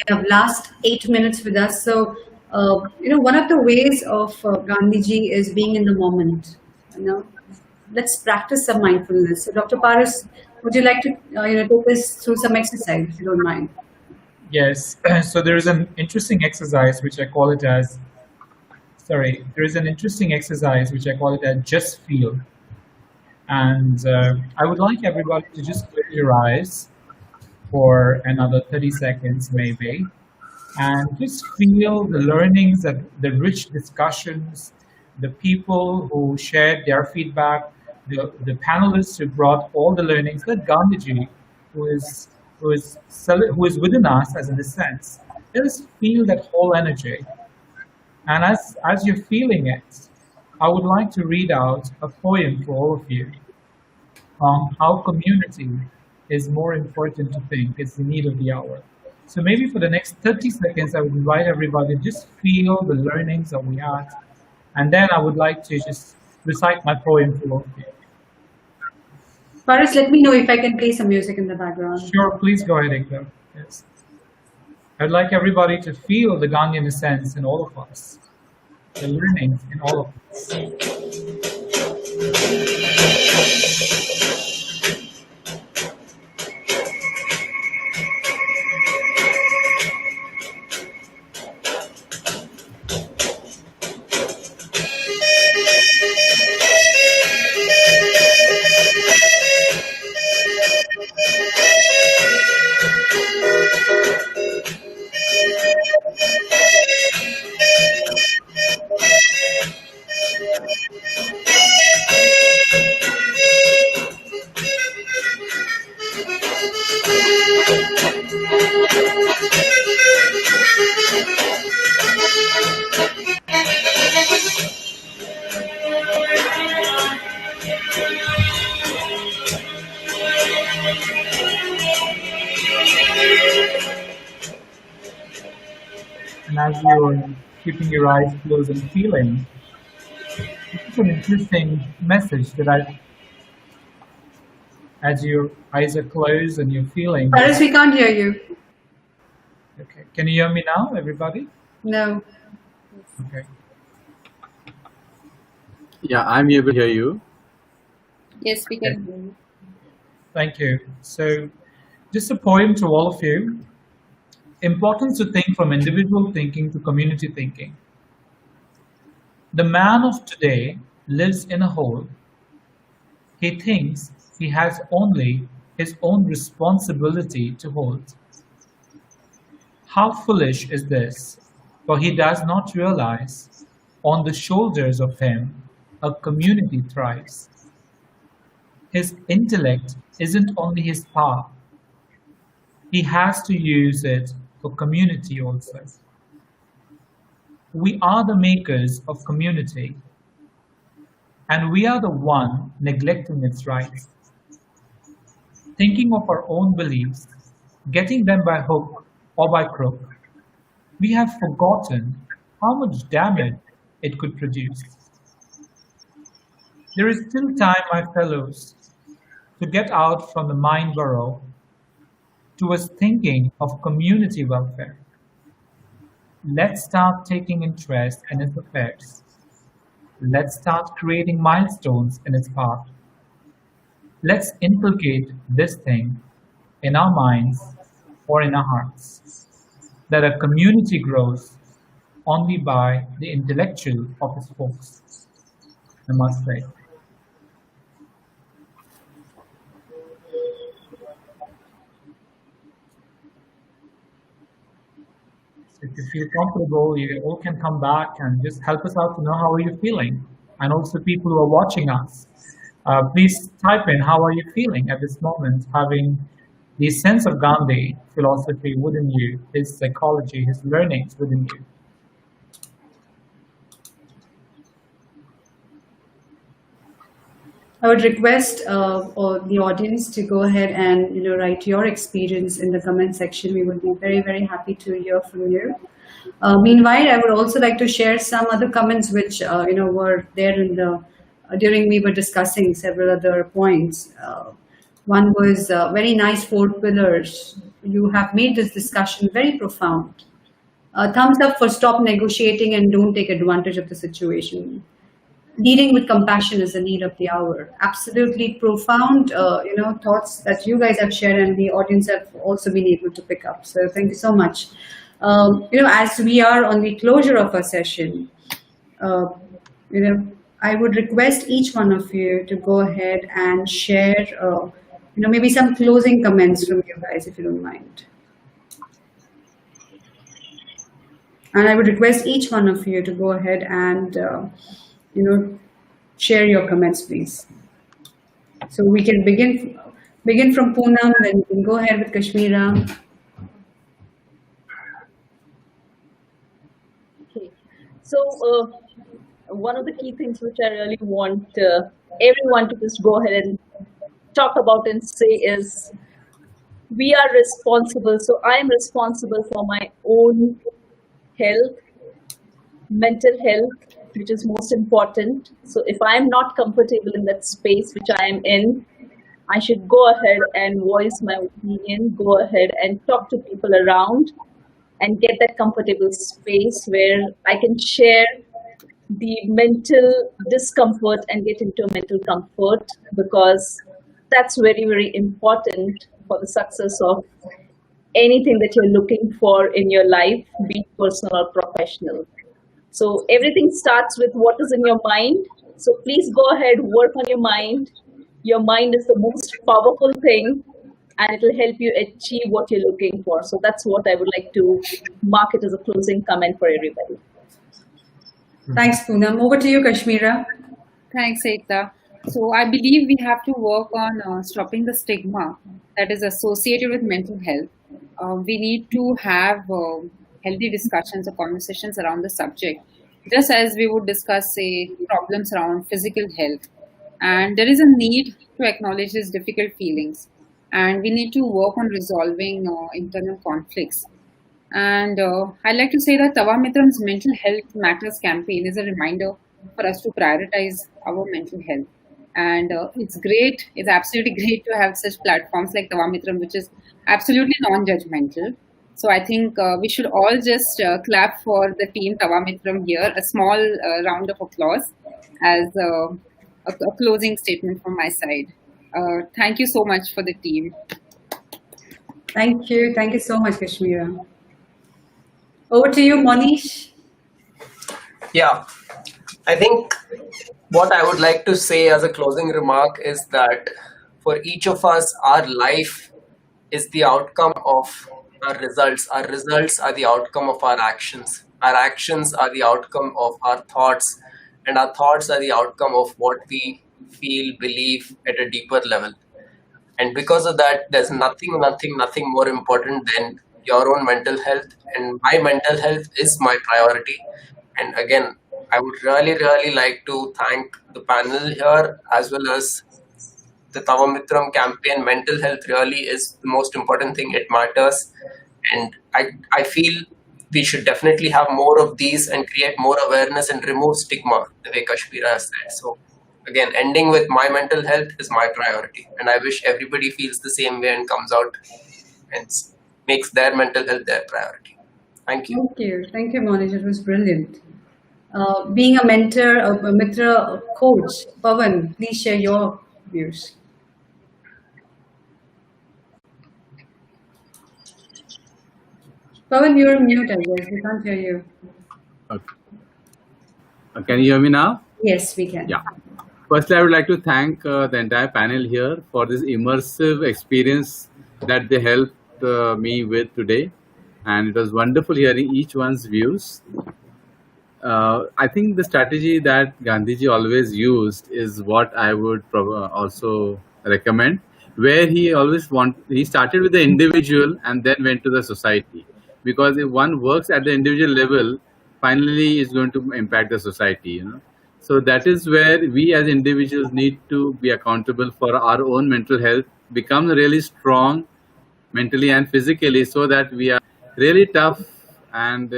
have last 8 minutes with us. So, one of the ways of Gandhiji is being in the moment. Let's practice some mindfulness. So, Dr. Paras, would you like to, take us through some exercise, if you don't mind? Yes. So there is an interesting exercise which I call it as there is an interesting exercise which I call it as just feel. And I would like everybody to just close your eyes for another 30 seconds maybe, and just feel the learnings, that the rich discussions, the people who shared their feedback, the panelists who brought all the learnings, that Gandhiji, who is within us as in a sense. Let us feel that whole energy. And as you're feeling it, I would like to read out a poem for all of you on how community is more important to think, it's the need of the hour. So maybe for the next 30 seconds, I would invite everybody to just feel the learnings that we had. And then I would like to just recite my poem for all of you. Paras, let me know if I can play some music in the background. Sure, please go ahead, Ekktaa. Yes. I'd like everybody to feel the Gandhian essence in all of us, the learnings in all of us. And as you're keeping your eyes closed and feeling, it's an interesting message that as your eyes are closed and you're feeling. Paras, we can't hear you. Okay, can you hear me now, everybody? No. Okay. Yeah, I'm able to hear you. Yes, we can hear you. Thank you. So, just a poem to all of you. Importance to think from individual thinking to community thinking. The man of today lives in a hole. He thinks he has only his own responsibility to hold. How foolish is this, for he does not realize on the shoulders of him a community thrives. His intellect isn't only his power. He has to use it for community also. We are the makers of community, and we are the one neglecting its rights. Thinking of our own beliefs, getting them by hook or by crook, we have forgotten how much damage it could produce. There is still time, my fellows, to get out from the mind burrow towards thinking of community welfare. Let's start taking interest in its affairs. Let's start creating milestones in its path. Let's inculcate this thing in our minds or in our hearts, that a community grows only by the intellectual of its folks, I must say. If you feel comfortable, you all can come back and just help us out to know how are you feeling. And also people who are watching us, please type in how are you feeling at this moment, having the sense of Gandhi philosophy within you, his psychology, his learnings within you. I would request all the audience to go ahead and write your experience in the comment section. We would be very, very happy to hear from you. Meanwhile, I would also like to share some other comments which were there in the during we were discussing several other points. One was very nice 4 pillars. You have made this discussion very profound. Thumbs up for stop negotiating and don't take advantage of the situation. Leading with compassion is the need of the hour. Absolutely profound, thoughts that you guys have shared, and the audience have also been able to pick up. So thank you so much. As we are on the closure of our session, you know, I would request each one of you to go ahead and share, maybe some closing comments from you guys, if you don't mind. And I would request each one of you to go ahead and, share your comments, please. So we can begin from Poonam, then we can go ahead with Kashmira. Okay. So one of the key things which I really want everyone to just go ahead and talk about and say is, we are responsible. So I am responsible for my own health, mental health, which is most important. So if I am not comfortable in that space which I am in, I should go ahead and voice my opinion, go ahead and talk to people around and get that comfortable space where I can share the mental discomfort and get into mental comfort, because that's very, very important for the success of anything that you're looking for in your life, be it personal or professional. So everything starts with what is in your mind. So please go ahead, work on your mind. Your mind is the most powerful thing, and it will help you achieve what you're looking for. So that's what I would like to mark it as a closing comment for everybody. Thanks, Poonam. Over to you, Kashmira. Thanks, Ekktaa. So I believe we have to work on stopping the stigma that is associated with mental health. We need to have healthy discussions or conversations around the subject, just as we would discuss, say, problems around physical health. And there is a need to acknowledge these difficult feelings. And we need to work on resolving internal conflicts. And I'd like to say that Tava-mitram's Mental Health Matters campaign is a reminder for us to prioritize our mental health. And it's great, it's absolutely great to have such platforms like Tava-mitram, which is absolutely non-judgmental. So I think we should all just clap for the team Tava-mitram here, a small round of applause as a closing statement from my side. Thank you so much for the team. Thank you. Thank you so much, Kashmira. Over to you, Mohinessh. Yeah, I think what I would like to say as a closing remark is that for each of us, our life is the outcome of our results. Our results are the outcome of our actions. Our actions are the outcome of our thoughts, and our thoughts are the outcome of what we feel, believe at a deeper level. And because of that, there's nothing more important than your own mental health. And my mental health is my priority. And again, I would really like to thank the panel here, as well as the Tava-mitram campaign. Mental health really is the most important thing. It matters. And I feel we should definitely have more of these and create more awareness and remove stigma, the way Kashmira has said. So again, ending with my mental health is my priority. And I wish everybody feels the same way and comes out and makes their mental health their priority. Thank you. Thank you. Thank you, Mohinessh. It was brilliant. Being a mentor, a mitra, a coach, Pawan, please share your views. Pawan, you're on mute, I guess. We can't hear you. Okay. Can you hear me now? Yes, we can. Yeah. Firstly, I would like to thank the entire panel here for this immersive experience that they helped me with today. And it was wonderful hearing each one's views. I think the strategy that Gandhiji always used is what I would also recommend, where he started with the individual and then went to the society. Because if one works at the individual level, finally is going to impact the society, So that is where we as individuals need to be accountable for our own mental health, become really strong mentally and physically, so that we are really tough and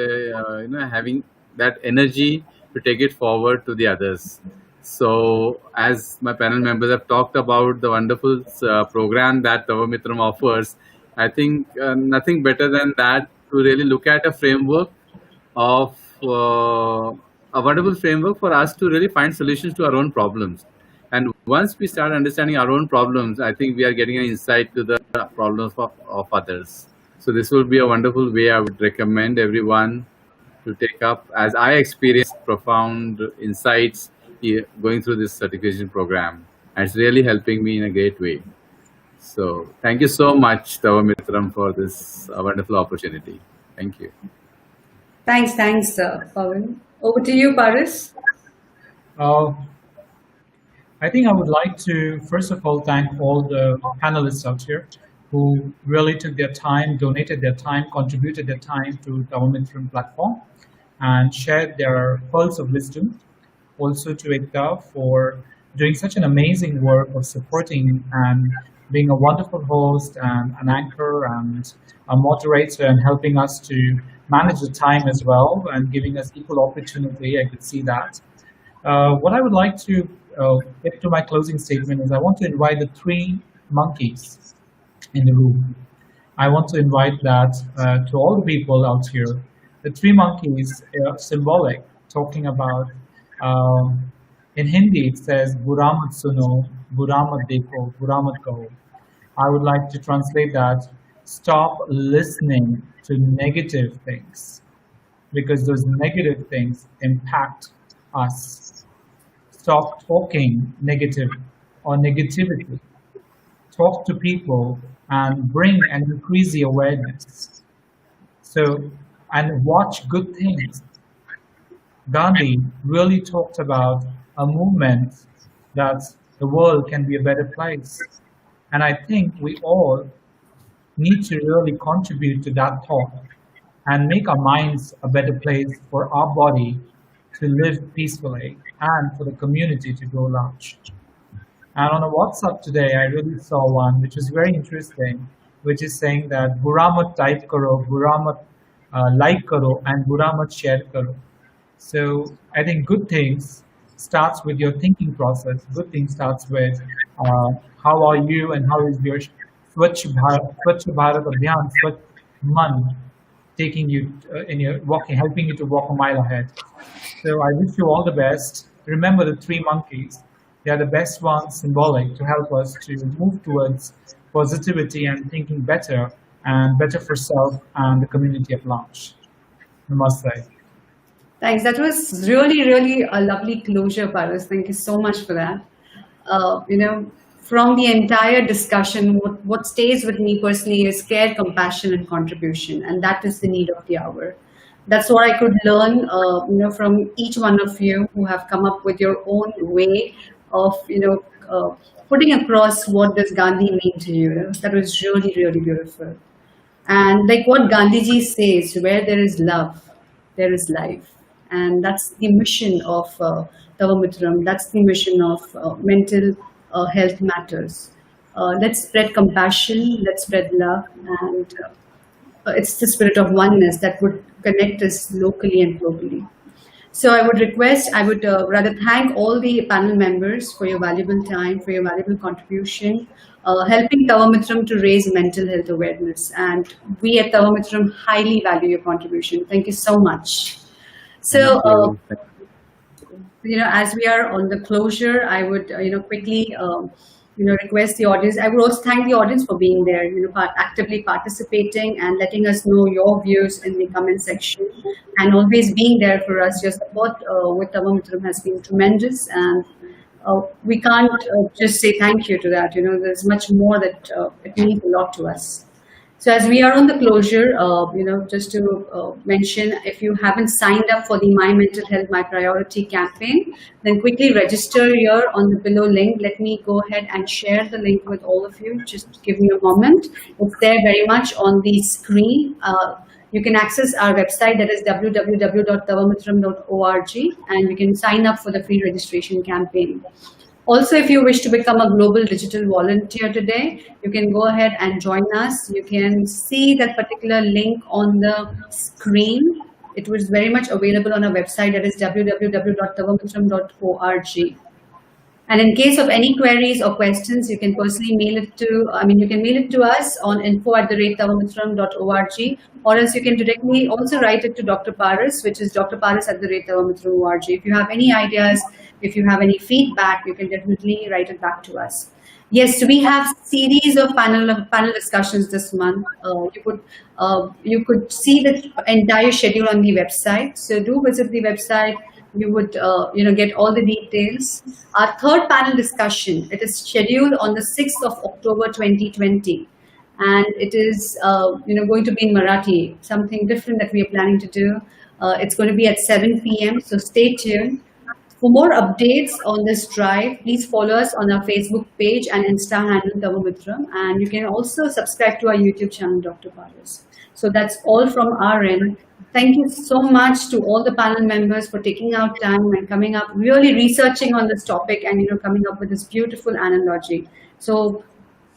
having that energy to take it forward to the others. So as my panel members have talked about the wonderful program that Tava-mitram offers, I think nothing better than that to really look at a framework of a wonderful framework for us to really find solutions to our own problems. And once we start understanding our own problems, I think we are getting an insight to the problems of others. So this will be a wonderful way I would recommend everyone to take up, as I experienced profound insights going through this certification program. And it's really helping me in a great way. So thank you so much, Tava-mitram, for this wonderful opportunity. Thank you. Thanks, Pawan. Over to you, Paris. I think I would like to, first of all, thank all the panelists out here who really took their time, donated their time, contributed their time to Tava-mitram platform and shared their pearls of wisdom. Also to Ekktaa for doing such an amazing work of supporting and being a wonderful host and an anchor and a moderator and helping us to manage the time as well and giving us equal opportunity. I could see that. What I would like to get to my closing statement is I want to invite the three monkeys in the room. I want to invite that to all the people out here. The three monkeys are symbolic, talking about, in Hindi it says, Bura mat suno, Bura mat dekho, Bura mat kaho. I would like to translate that, stop listening to negative things, because those negative things impact us. Stop talking negative or negativity. Talk to people and bring and increase the awareness. So, and watch good things. Gandhi really talked about a movement that the world can be a better place. And I think we all need to really contribute to that thought and make our minds a better place for our body to live peacefully and for the community to grow large. And on a WhatsApp today, I really saw one which is very interesting, which is saying that Bura mat type karo, Bura mat like karo, and Bura mat share karo. So I think good things starts with your thinking process. Good things starts with how are you and how is your Swachh Bharat Abhiyan, Swachh Man, taking you in your walking, helping you to walk a mile ahead. So I wish you all the best. Remember the three monkeys. They are the best ones, symbolic, to help us to move towards positivity and thinking better and better for self and the community at large. Namaste. Thanks. That was really a lovely closure, Paris. Thank you so much for that. From the entire discussion, what stays with me personally is care, compassion, and contribution, and that is the need of the hour. That's what I could learn, from each one of you who have come up with your own way of, putting across what does Gandhi mean to you. That was really beautiful. And like what Gandhiji says, where there is love, there is life. And that's the mission of Tava-mitram. That's the mission of mental health matters. Let's spread compassion, let's spread love, and it's the spirit of oneness that would connect us locally and globally. So I would rather thank all the panel members for your valuable time, for your valuable contribution, helping Tava-mitram to raise mental health awareness. And we at Tava-mitram highly value your contribution. Thank you so much. So, as we are on the closure, I would, quickly, request the audience. I would also thank the audience for being there, actively participating and letting us know your views in the comment section, and always being there for us. Your support with Tava-mitram has been tremendous, and we can't just say thank you to that. There's much more that it means a lot to us. So as we are on the closure, just to mention, if you haven't signed up for the My Mental Health, My Priority campaign, then quickly register here on the below link. Let me go ahead and share the link with all of you. Just give me a moment. It's there very much on the screen. You can access our website, that is www.tavamitram.org, and you can sign up for the free registration campaign. Also, if you wish to become a global digital volunteer today, you can go ahead and join us. You can see that particular link on the screen. It was very much available on our website, that is www.tavamitram.org. And in case of any queries or questions, you can personally mail it to, you can mail it to us on info@tavamitram.org, or else you can directly also write it to Dr. Paris, which is drparis@tavamitram.org. If you have any ideas, if you have any feedback, you can definitely write it back to us. Yes, so we have series of panel discussions this month. You could see the entire schedule on the website. So do visit the website. You would get all the details. Our third panel discussion, it is scheduled on the 6th of October 2020, and it is going to be in Marathi, something different that we are planning to do. It's going to be at 7 p.m. So stay tuned. For more updates on this drive, please follow us on our Facebook page and Insta handle Tava-mitram, and you can also subscribe to our YouTube channel, Dr. Paras. So that's all from our end. Thank you so much to all the panel members for taking out time and coming up, really researching on this topic and coming up with this beautiful analogy. So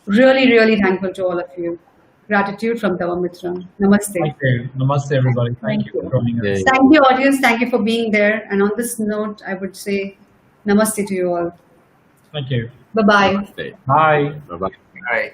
really, really thankful to all of you. Gratitude from Tava-mitram. Namaste. Thank you. Namaste, everybody. Thank you for joining us. Thank you, audience. Thank you for being there. And on this note, I would say namaste to you all. Thank you. Bye-bye. Namaste. Bye. Bye-bye. Right.